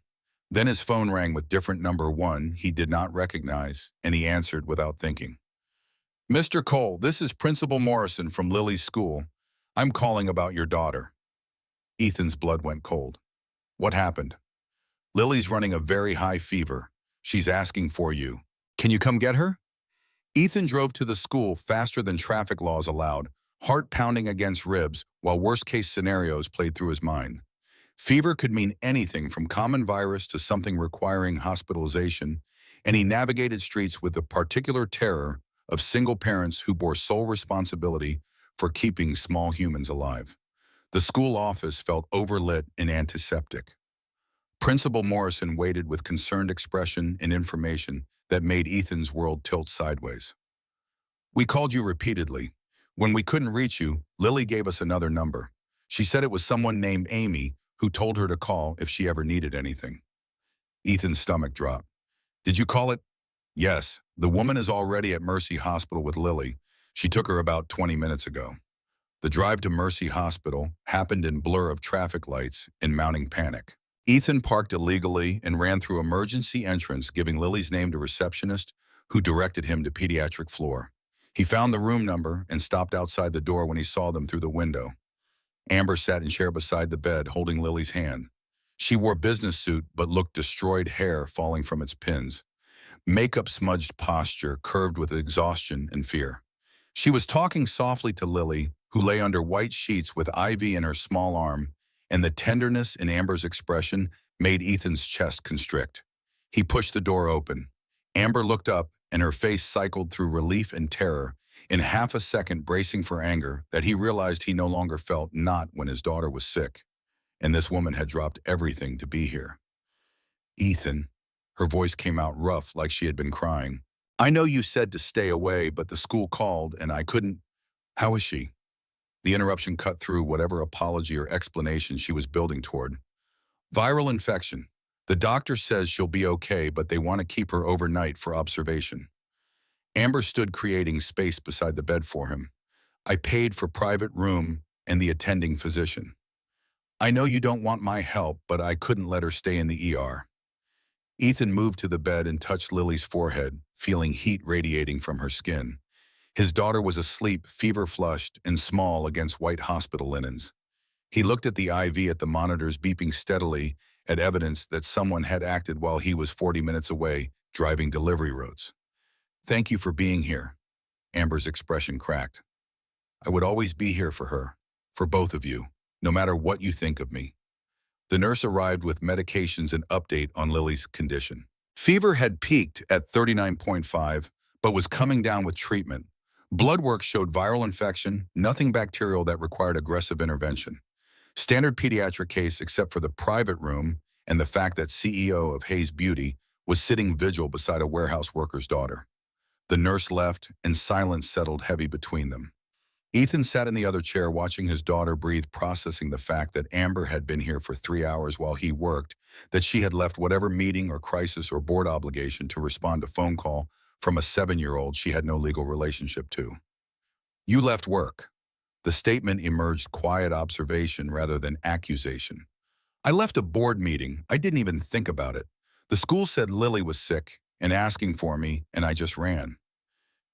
Then his phone rang with different number 1 he did not recognize, and he answered without thinking. "Mr. Cole, this is Principal Morrison from Lily's school. I'm calling about your daughter." Ethan's blood went cold. What happened? Lily's running a very high fever. She's asking for you. Can you come get her? Ethan drove to the school faster than traffic laws allowed, heart pounding against ribs while worst-case scenarios played through his mind. Fever could mean anything from common virus to something requiring hospitalization, and he navigated streets with the particular terror of single parents who bore sole responsibility for keeping small humans alive. The school office felt overlit and antiseptic. Principal Morrison waited with concerned expression and information that made Ethan's world tilt sideways. We called you repeatedly. When we couldn't reach you, Lily gave us another number. She said it was someone named Amy who told her to call if she ever needed anything. Ethan's stomach dropped. Did you call it? Yes, the woman is already at Mercy Hospital with Lily. She took her about 20 minutes ago. The drive to Mercy Hospital happened in blur of traffic lights and mounting panic. Ethan parked illegally and ran through emergency entrance, giving Lily's name to receptionist, who directed him to pediatric floor. He found the room number and stopped outside the door when he saw them through the window. Amber sat in chair beside the bed, holding Lily's hand. She wore business suit but looked destroyed, hair falling from its pins. Makeup smudged posture, curved with exhaustion and fear. She was talking softly to Lily, who lay under white sheets with IV in her small arm, and the tenderness in Amber's expression made Ethan's chest constrict. He pushed the door open. Amber looked up, and her face cycled through relief and terror, in half a second bracing for anger that he realized he no longer felt, not when his daughter was sick, and this woman had dropped everything to be here. Ethan, her voice came out rough like she had been crying. I know you said to stay away, but the school called and I couldn't. How is she? The interruption cut through whatever apology or explanation she was building toward. Viral infection. The doctor says she'll be okay, but they want to keep her overnight for observation. Amber stood, creating space beside the bed for him. I paid for private room and the attending physician. I know you don't want my help, but I couldn't let her stay in the ER. Ethan moved to the bed and touched Lily's forehead, feeling heat radiating from her skin. His daughter was asleep, fever-flushed and small against white hospital linens. He looked at the IV at the monitors, beeping steadily at evidence that someone had acted while he was 40 minutes away, driving delivery routes. Thank you for being here. Amber's expression cracked. I would always be here for her, for both of you, no matter what you think of me. The nurse arrived with medications and update on Lily's condition. Fever had peaked at 39.5, but was coming down with treatment. Blood work showed viral infection, nothing bacterial that required aggressive intervention. Standard pediatric case except for the private room and the fact that CEO of Hayes Beauty was sitting vigil beside a warehouse worker's daughter. The nurse left, and silence settled heavy between them. Ethan sat in the other chair watching his daughter breathe, processing the fact that Amber had been here for 3 hours while he worked, that she had left whatever meeting or crisis or board obligation to respond to phone call from a 7-year-old she had no legal relationship to. You left work. The statement emerged quiet observation rather than accusation. I left a board meeting. I didn't even think about it. The school said Lily was sick and asking for me, and I just ran.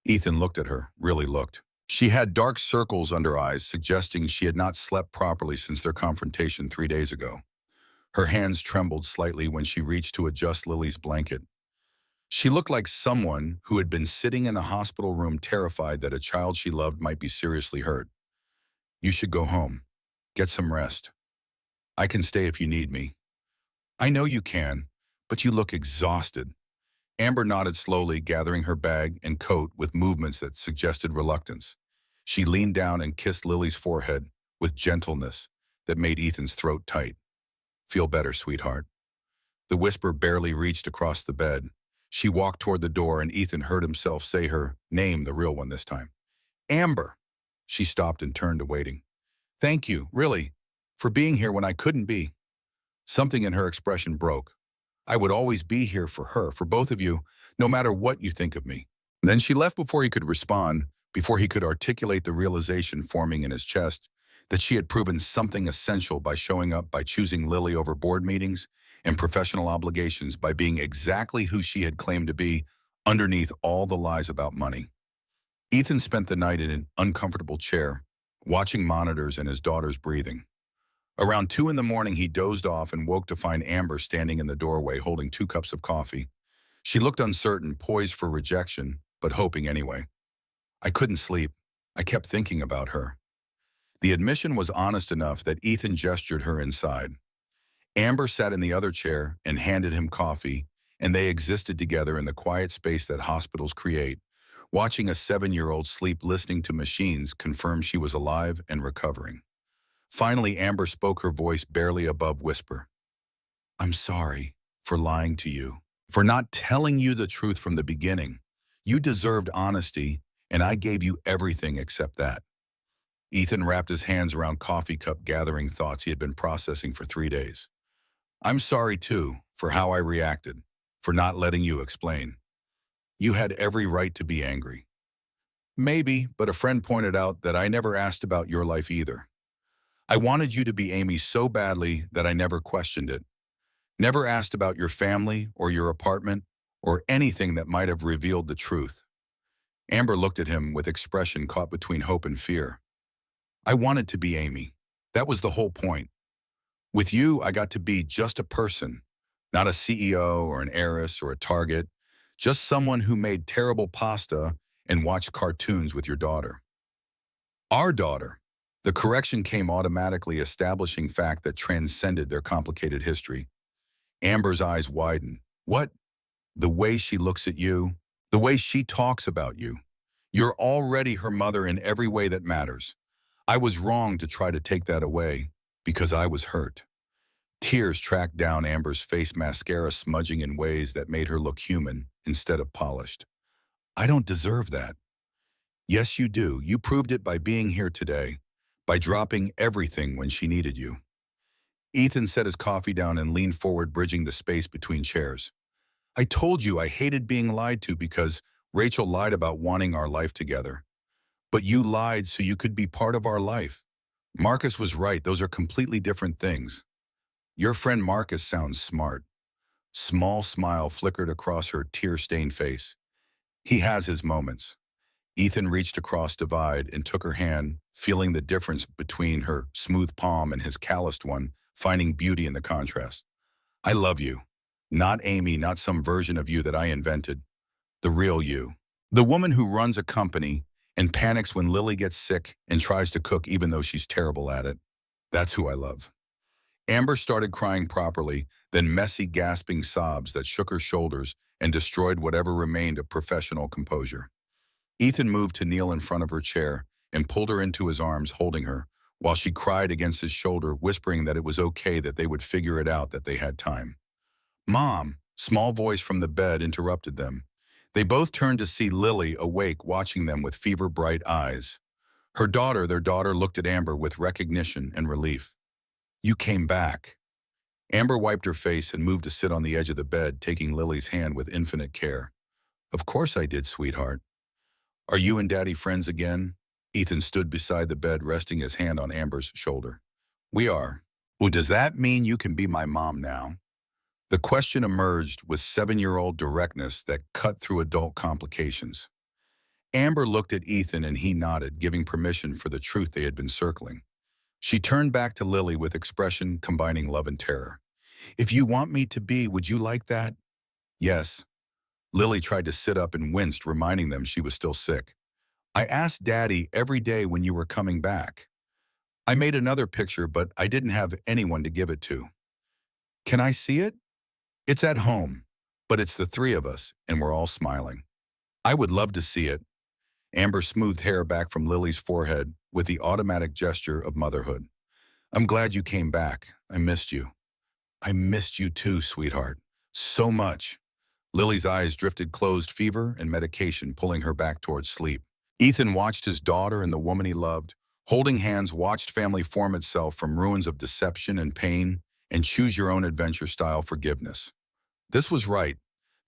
Ethan looked at her, really looked. She had dark circles under eyes, suggesting she had not slept properly since their confrontation 3 days ago. Her hands trembled slightly when she reached to adjust Lily's blanket. She looked like someone who had been sitting in a hospital room terrified that a child she loved might be seriously hurt. You should go home. Get some rest. I can stay if you need me. I know you can, but you look exhausted. Amber nodded slowly, gathering her bag and coat with movements that suggested reluctance. She leaned down and kissed Lily's forehead with gentleness that made Ethan's throat tight. Feel better, sweetheart. The whisper barely reached across the bed. She walked toward the door, and Ethan heard himself say her name, the real one this time. Amber. She stopped and turned to waiting. Thank you, really, for being here when I couldn't be. Something in her expression broke. I would always be here for her, for both of you, no matter what you think of me. Then she left before he could respond, before he could articulate the realization forming in his chest that she had proven something essential by showing up, by choosing Lily over board meetings and professional obligations, by being exactly who she had claimed to be underneath all the lies about money. Ethan spent the night in an uncomfortable chair, watching monitors and his daughter's breathing. Around 2 in the morning, he dozed off and woke to find Amber standing in the doorway holding 2 cups of coffee. She looked uncertain, poised for rejection, but hoping anyway. I couldn't sleep. I kept thinking about her. The admission was honest enough that Ethan gestured her inside. Amber sat in the other chair and handed him coffee, and they existed together in the quiet space that hospitals create. Watching a 7-year-old sleep listening to machines confirmed she was alive and recovering. Finally, Amber spoke, her voice barely above whisper. I'm sorry for lying to you, for not telling you the truth from the beginning. You deserved honesty, and I gave you everything except that. Ethan wrapped his hands around coffee cup, gathering thoughts he had been processing for 3 days. I'm sorry, too, for how I reacted, for not letting you explain. You had every right to be angry. Maybe, but a friend pointed out that I never asked about your life either. I wanted you to be Amy so badly that I never questioned it. Never asked about your family or your apartment or anything that might have revealed the truth. Amber looked at him with expression caught between hope and fear. I wanted to be Amy. That was the whole point. With you, I got to be just a person, not a CEO or an heiress or a target, just someone who made terrible pasta and watched cartoons with your daughter. Our daughter. The correction came automatically, establishing fact that transcended their complicated history. Amber's eyes widened. What? The way she looks at you, the way she talks about you. You're already her mother in every way that matters. I was wrong to try to take that away because I was hurt. Tears tracked down Amber's face, mascara smudging in ways that made her look human instead of polished. I don't deserve that. Yes, you do. You proved it by being here today, by dropping everything when she needed you. Ethan set his coffee down and leaned forward, bridging the space between chairs. I told you I hated being lied to because Rachel lied about wanting our life together. But you lied so you could be part of our life. Marcus was right. Those are completely different things. Your friend Marcus sounds smart. Small smile flickered across her tear-stained face. He has his moments. Ethan reached across divide and took her hand, feeling the difference between her smooth palm and his calloused one, finding beauty in the contrast. I love you. Not Amy, not some version of you that I invented. The real you. The woman who runs a company and panics when Lily gets sick and tries to cook even though she's terrible at it. That's who I love. Amber started crying properly, then messy, gasping sobs that shook her shoulders and destroyed whatever remained of professional composure. Ethan moved to kneel in front of her chair and pulled her into his arms, holding her, while she cried against his shoulder, whispering that it was okay, that they would figure it out, that they had time. Mom, small voice from the bed interrupted them. They both turned to see Lily awake, watching them with fever-bright eyes. Their daughter looked at Amber with recognition and relief. You came back. Amber wiped her face and moved to sit on the edge of the bed, taking Lily's hand with infinite care. Of course I did, sweetheart. Are you and Daddy friends again? Ethan stood beside the bed, resting his hand on Amber's shoulder. We are. Well, does that mean you can be my mom now? The question emerged with 7-year-old directness that cut through adult complications. Amber looked at Ethan and he nodded, giving permission for the truth they had been circling. She turned back to Lily with expression combining love and terror. If you want me to be, would you like that? Yes. Lily tried to sit up and winced, reminding them she was still sick. I asked Daddy every day when you were coming back. I made another picture, but I didn't have anyone to give it to. Can I see it? It's at home, but it's the 3 of us, and we're all smiling. I would love to see it. Amber smoothed hair back from Lily's forehead with the automatic gesture of motherhood. I'm glad you came back. I missed you. I missed you too, sweetheart. So much. Lily's eyes drifted closed, fever and medication pulling her back towards sleep. Ethan watched his daughter and the woman he loved, holding hands, watched family form itself from ruins of deception and pain and choose your own adventure style forgiveness. This was right.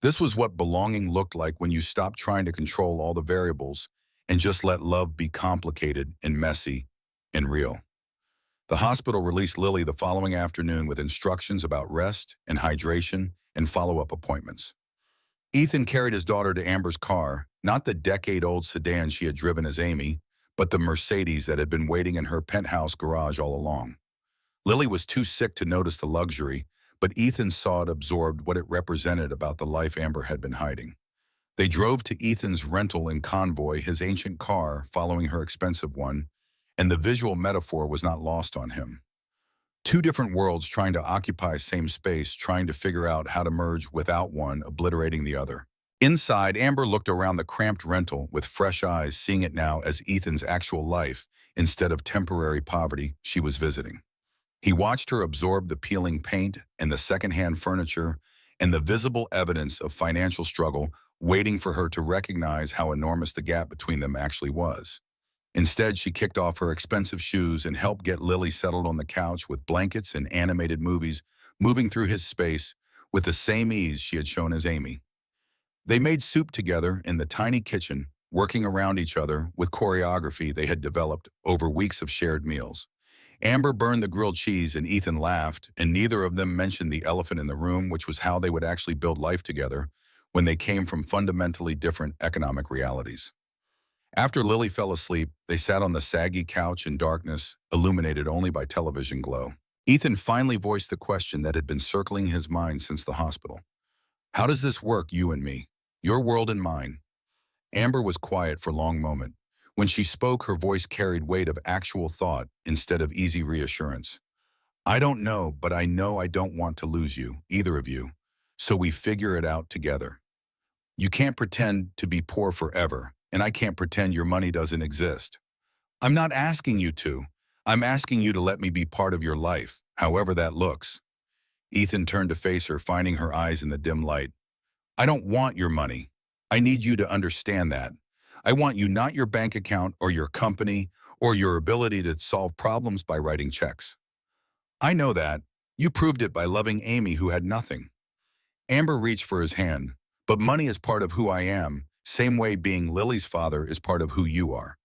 This was what belonging looked like when you stopped trying to control all the variables and just let love be complicated and messy and real. The hospital released Lily the following afternoon with instructions about rest and hydration and follow-up appointments. Ethan carried his daughter to Amber's car, not the decade-old sedan she had driven as Amy, but the Mercedes that had been waiting in her penthouse garage all along. Lily was too sick to notice the luxury, but Ethan saw it absorbed what it represented about the life Amber had been hiding. They drove to Ethan's rental in Convoy, his ancient car following her expensive one, and the visual metaphor was not lost on him. Two different worlds trying to occupy same space, trying to figure out how to merge without one obliterating the other. Inside, Amber looked around the cramped rental with fresh eyes, seeing it now as Ethan's actual life instead of temporary poverty she was visiting. He watched her absorb the peeling paint and the secondhand furniture and the visible evidence of financial struggle, waiting for her to recognize how enormous the gap between them actually was. Instead, she kicked off her expensive shoes and helped get Lily settled on the couch with blankets and animated movies, moving through his space with the same ease she had shown as Amy. They made soup together in the tiny kitchen, working around each other with choreography they had developed over weeks of shared meals. Amber burned the grilled cheese and Ethan laughed, and neither of them mentioned the elephant in the room, which was how they would actually build life together when they came from fundamentally different economic realities. After Lily fell asleep, they sat on the saggy couch in darkness, illuminated only by television glow. Ethan finally voiced the question that had been circling his mind since the hospital. How does this work, you and me? Your world and mine. Amber was quiet for a long moment. When she spoke, her voice carried weight of actual thought instead of easy reassurance. I don't know, but I know I don't want to lose you, either of you. So we figure it out together. You can't pretend to be poor forever, and I can't pretend your money doesn't exist. I'm not asking you to. I'm asking you to let me be part of your life, however that looks. Ethan turned to face her, finding her eyes in the dim light. I don't want your money. I need you to understand that. I want you, not your bank account or your company or your ability to solve problems by writing checks. I know that. You proved it by loving Amy, who had nothing. Amber reached for his hand. But money is part of who I am, same way being Lily's father is part of who you are.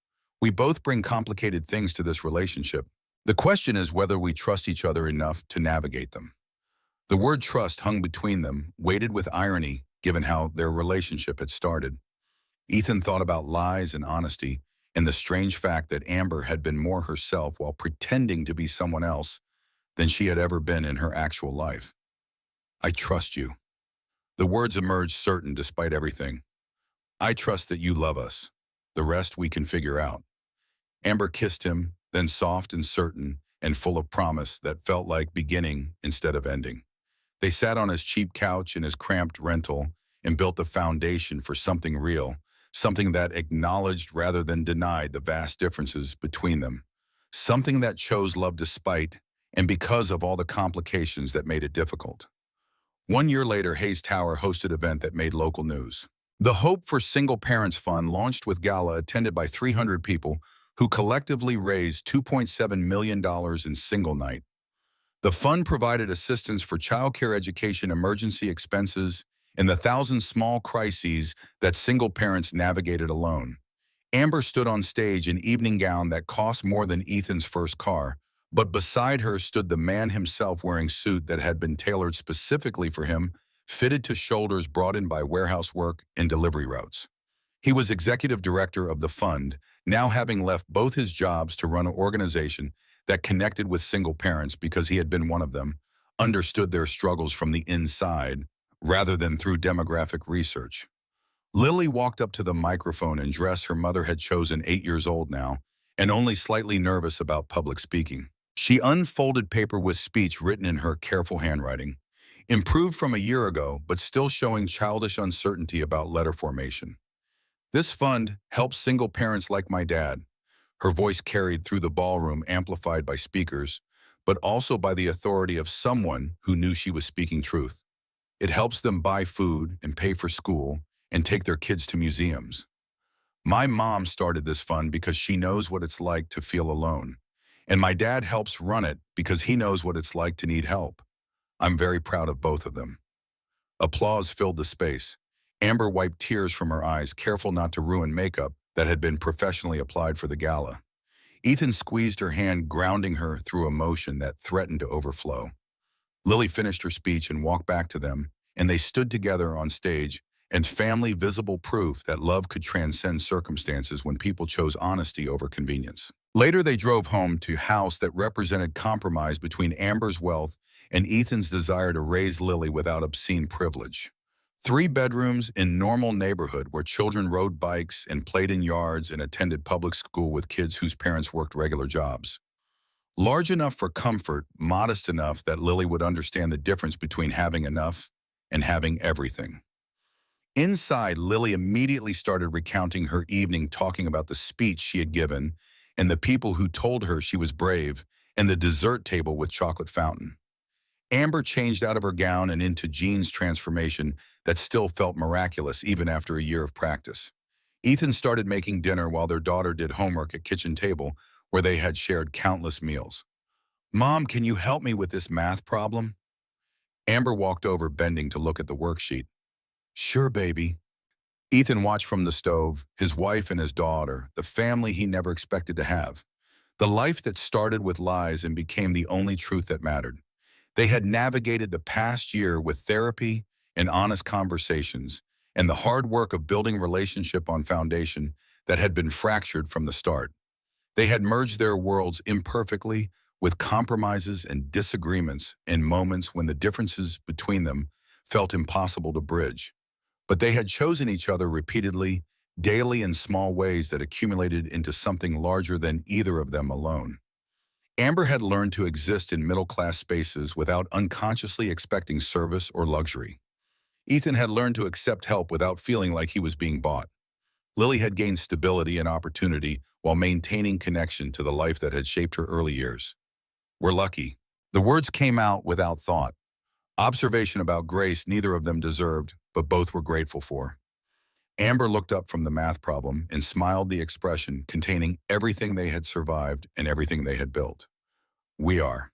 We both bring complicated things to this relationship. The question is whether we trust each other enough to navigate them. The word trust hung between them, weighted with irony, given how their relationship had started. Ethan thought about lies and honesty, and the strange fact that Amber had been more herself while pretending to be someone else than she had ever been in her actual life. I trust you. The words emerged certain despite everything. I trust that you love us. The rest we can figure out. Amber kissed him, then soft and certain and full of promise that felt like beginning instead of ending. They sat on his cheap couch in his cramped rental and built a foundation for something real, something that acknowledged rather than denied the vast differences between them, something that chose love despite and because of all the complications that made it difficult. 1 year later, Hayes Tower hosted an event that made local news. The Hope for Single Parents Fund launched with gala attended by 300 people who collectively raised $2.7 million in single night. The fund provided assistance for childcare, education, emergency expenses, and the thousand small crises that single parents navigated alone. Amber stood on stage in evening gown that cost more than Ethan's first car, but beside her stood the man himself wearing suit that had been tailored specifically for him, fitted to shoulders brought in by warehouse work and delivery routes. He was executive director of the fund, now having left both his jobs to run an organization that connected with single parents because he had been one of them, understood their struggles from the inside rather than through demographic research. Lily walked up to the microphone in dress her mother had chosen, 8 years old now, and only slightly nervous about public speaking. She unfolded paper with speech written in her careful handwriting, improved from a year ago, but still showing childish uncertainty about letter formation. This fund helps single parents like my dad. Her voice carried through the ballroom, amplified by speakers, but also by the authority of someone who knew she was speaking truth. It helps them buy food and pay for school and take their kids to museums. My mom started this fund because she knows what it's like to feel alone. And my dad helps run it because he knows what it's like to need help. I'm very proud of both of them. Applause filled the space. Amber wiped tears from her eyes, careful not to ruin makeup that had been professionally applied for the gala. Ethan squeezed her hand, grounding her through emotion that threatened to overflow. Lily finished her speech and walked back to them, and they stood together on stage and family visible proof that love could transcend circumstances when people chose honesty over convenience. Later, they drove home to a house that represented compromise between Amber's wealth and Ethan's desire to raise Lily without obscene privilege. 3 bedrooms in normal neighborhood where children rode bikes and played in yards and attended public school with kids whose parents worked regular jobs. Large enough for comfort, modest enough that Lily would understand the difference between having enough and having everything. Inside, Lily immediately started recounting her evening, talking about the speech she had given and the people who told her she was brave and the dessert table with chocolate fountain. Amber changed out of her gown and into jeans transformation that still felt miraculous even after a year of practice. Ethan started making dinner while their daughter did homework at kitchen table where they had shared countless meals. "Mom, can you help me with this math problem?" Amber walked over, bending to look at the worksheet. "Sure, baby." Ethan watched from the stove, his wife and his daughter, the family he never expected to have. The life that started with lies and became the only truth that mattered. They had navigated the past year with therapy and honest conversations, and the hard work of building relationship on foundation that had been fractured from the start. They had merged their worlds imperfectly with compromises and disagreements in moments when the differences between them felt impossible to bridge. But they had chosen each other repeatedly, daily in small ways that accumulated into something larger than either of them alone. Amber had learned to exist in middle-class spaces without unconsciously expecting service or luxury. Ethan had learned to accept help without feeling like he was being bought. Lily had gained stability and opportunity while maintaining connection to the life that had shaped her early years. "We're lucky." The words came out without thought. Observation about grace neither of them deserved, but both were grateful for. Amber looked up from the math problem and smiled, the expression containing everything they had survived and everything they had built. "We are."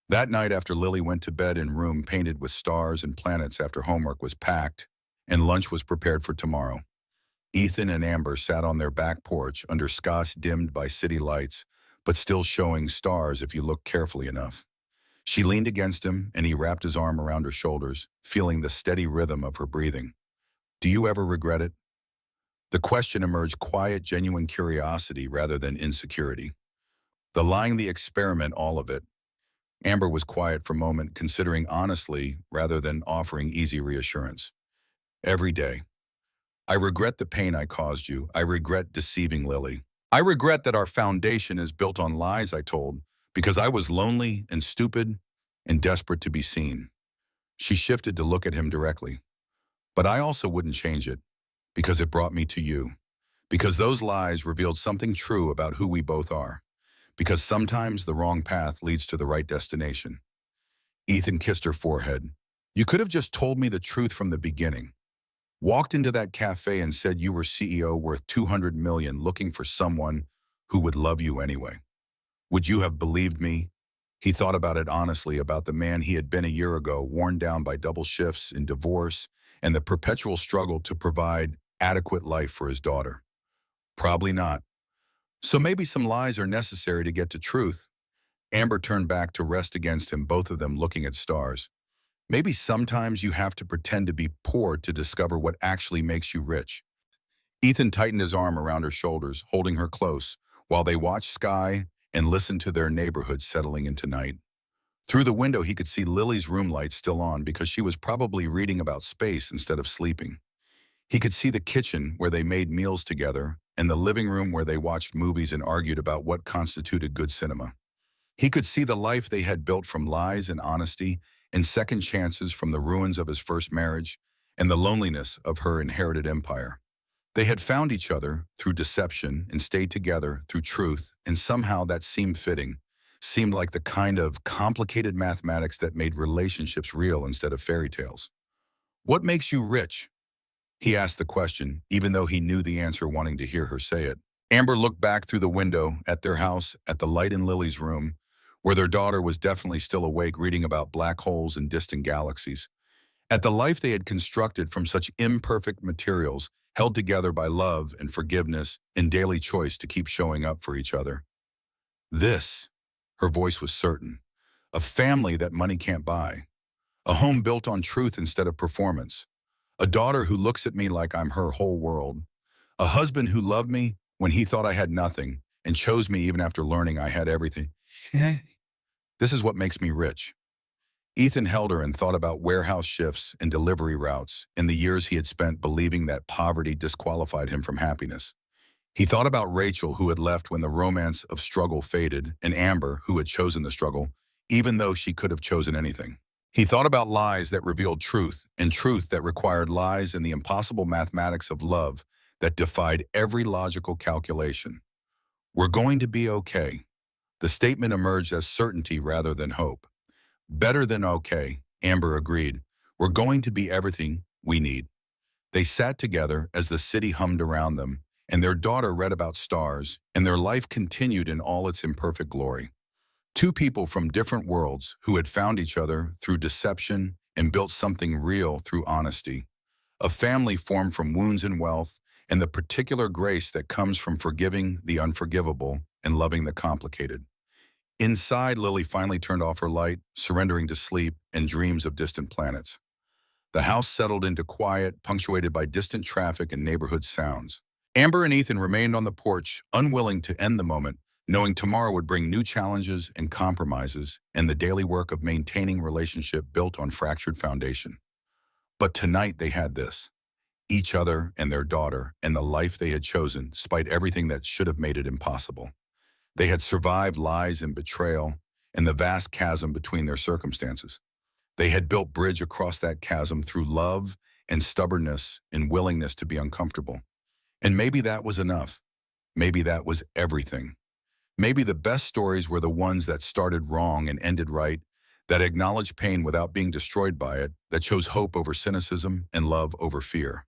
That night, after Lily went to bed in room painted with stars and planets after homework was packed and lunch was prepared for tomorrow, Ethan and Amber sat on their back porch under skies dimmed by city lights, but still showing stars if you looked carefully enough. She leaned against him, and he wrapped his arm around her shoulders, feeling the steady rhythm of her breathing. "Do you ever regret it?" The question emerged quiet, genuine curiosity rather than insecurity. The lying, the experiment, all of it. Amber was quiet for a moment, considering honestly rather than offering easy reassurance. "Every day. I regret the pain I caused you. I regret deceiving Lily. I regret that our foundation is built on lies I told because I was lonely and stupid and desperate to be seen." She shifted to look at him directly. "But I also wouldn't change it because it brought me to you. Because those lies revealed something true about who we both are. Because sometimes the wrong path leads to the right destination." Ethan kissed her forehead. "You could have just told me the truth from the beginning. Walked into that cafe and said you were CEO worth 200 million looking for someone who would love you anyway. Would you have believed me?" He thought about it honestly, about the man he had been a year ago, worn down by double shifts and divorce and the perpetual struggle to provide adequate life for his daughter. Probably not. So maybe some lies are necessary to get to truth. Amber turned back to rest against him, both of them looking at stars. "Maybe sometimes you have to pretend to be poor to discover what actually makes you rich." Ethan tightened his arm around her shoulders, holding her close, while they watched sky and listened to their neighborhood settling into night. Through the window, he could see Lily's room light still on because she was probably reading about space instead of sleeping. He could see the kitchen where they made meals together and the living room where they watched movies and argued about what constituted good cinema. He could see the life they had built from lies and honesty and second chances, from the ruins of his first marriage and the loneliness of her inherited empire. They had found each other through deception and stayed together through truth, and somehow that seemed fitting, seemed like the kind of complicated mathematics that made relationships real instead of fairy tales. "What makes you rich?" He asked the question, even though he knew the answer, wanting to hear her say it. Amber looked back through the window at their house, at the light in Lily's room, where their daughter was definitely still awake reading about black holes and distant galaxies, at the life they had constructed from such imperfect materials, held together by love and forgiveness and daily choice to keep showing up for each other. This, her voice was certain, a family that money can't buy, a home built on truth instead of performance, A daughter who looks at me like I'm her whole world. A husband who loved me when he thought I had nothing and chose me even after learning I had everything. This is what makes me rich. Ethan held her and thought about warehouse shifts and delivery routes and the years he had spent believing that poverty disqualified him from happiness. He thought about Rachel, who had left when the romance of struggle faded, and Amber, who had chosen the struggle, even though she could have chosen anything. He thought about lies that revealed truth, and truth that required lies, and the impossible mathematics of love that defied every logical calculation. We're going to be okay. The statement emerged as certainty rather than hope. Better than okay, Amber agreed. We're going to be everything we need. They sat together as the city hummed around them, and their daughter read about stars, and their life continued in all its imperfect glory. Two people from different worlds who had found each other through deception and built something real through honesty. A family formed from wounds and wealth, and the particular grace that comes from forgiving the unforgivable and loving the complicated. Inside, Lily finally turned off her light, surrendering to sleep and dreams of distant planets. The house settled into quiet, punctuated by distant traffic and neighborhood sounds. Amber and Ethan remained on the porch, unwilling to end the moment, knowing tomorrow would bring new challenges and compromises and the daily work of maintaining relationship built on fractured foundation. But tonight they had this, each other and their daughter and the life they had chosen, despite everything that should have made it impossible. They had survived lies and betrayal and the vast chasm between their circumstances. They had built bridge across that chasm through love and stubbornness and willingness to be uncomfortable. And maybe that was enough. Maybe that was everything. Maybe the best stories were the ones that started wrong and ended right, that acknowledged pain without being destroyed by it, that chose hope over cynicism and love over fear.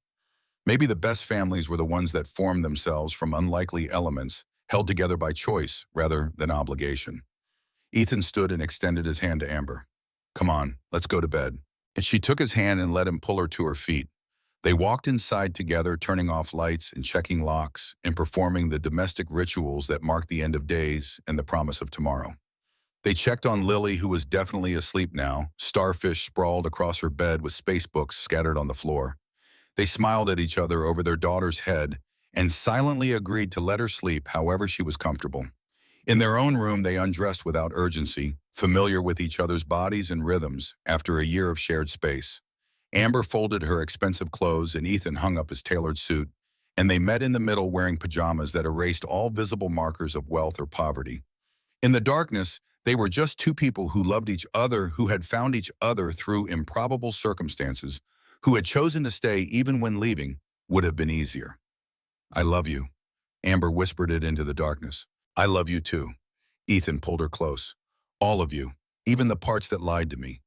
Maybe the best families were the ones that formed themselves from unlikely elements, held together by choice rather than obligation. Ethan stood and extended his hand to Amber. Come on, let's go to bed. And she took his hand and let him pull her to her feet. They walked inside together, turning off lights and checking locks and performing the domestic rituals that mark the end of days and the promise of tomorrow. They checked on Lily, who was definitely asleep now, starfish sprawled across her bed with space books scattered on the floor. They smiled at each other over their daughter's head and silently agreed to let her sleep however she was comfortable. In their own room, they undressed without urgency, familiar with each other's bodies and rhythms after a year of shared space. Amber folded her expensive clothes and Ethan hung up his tailored suit, and they met in the middle wearing pajamas that erased all visible markers of wealth or poverty. In the darkness, they were just two people who loved each other, who had found each other through improbable circumstances, who had chosen to stay even when leaving would have been easier. I love you, Amber whispered it into the darkness. I love you too. Ethan pulled her close. All of you, even the parts that lied to me,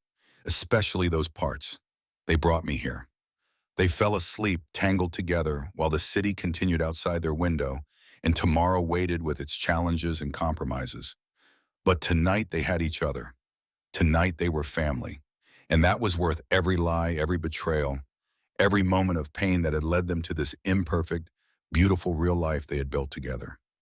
especially those parts. They brought me here. They fell asleep, tangled together, while the city continued outside their window, and tomorrow waited with its challenges and compromises. But tonight they had each other. Tonight they were family. And that was worth every lie, every betrayal, every moment of pain that had led them to this imperfect, beautiful real life they had built together.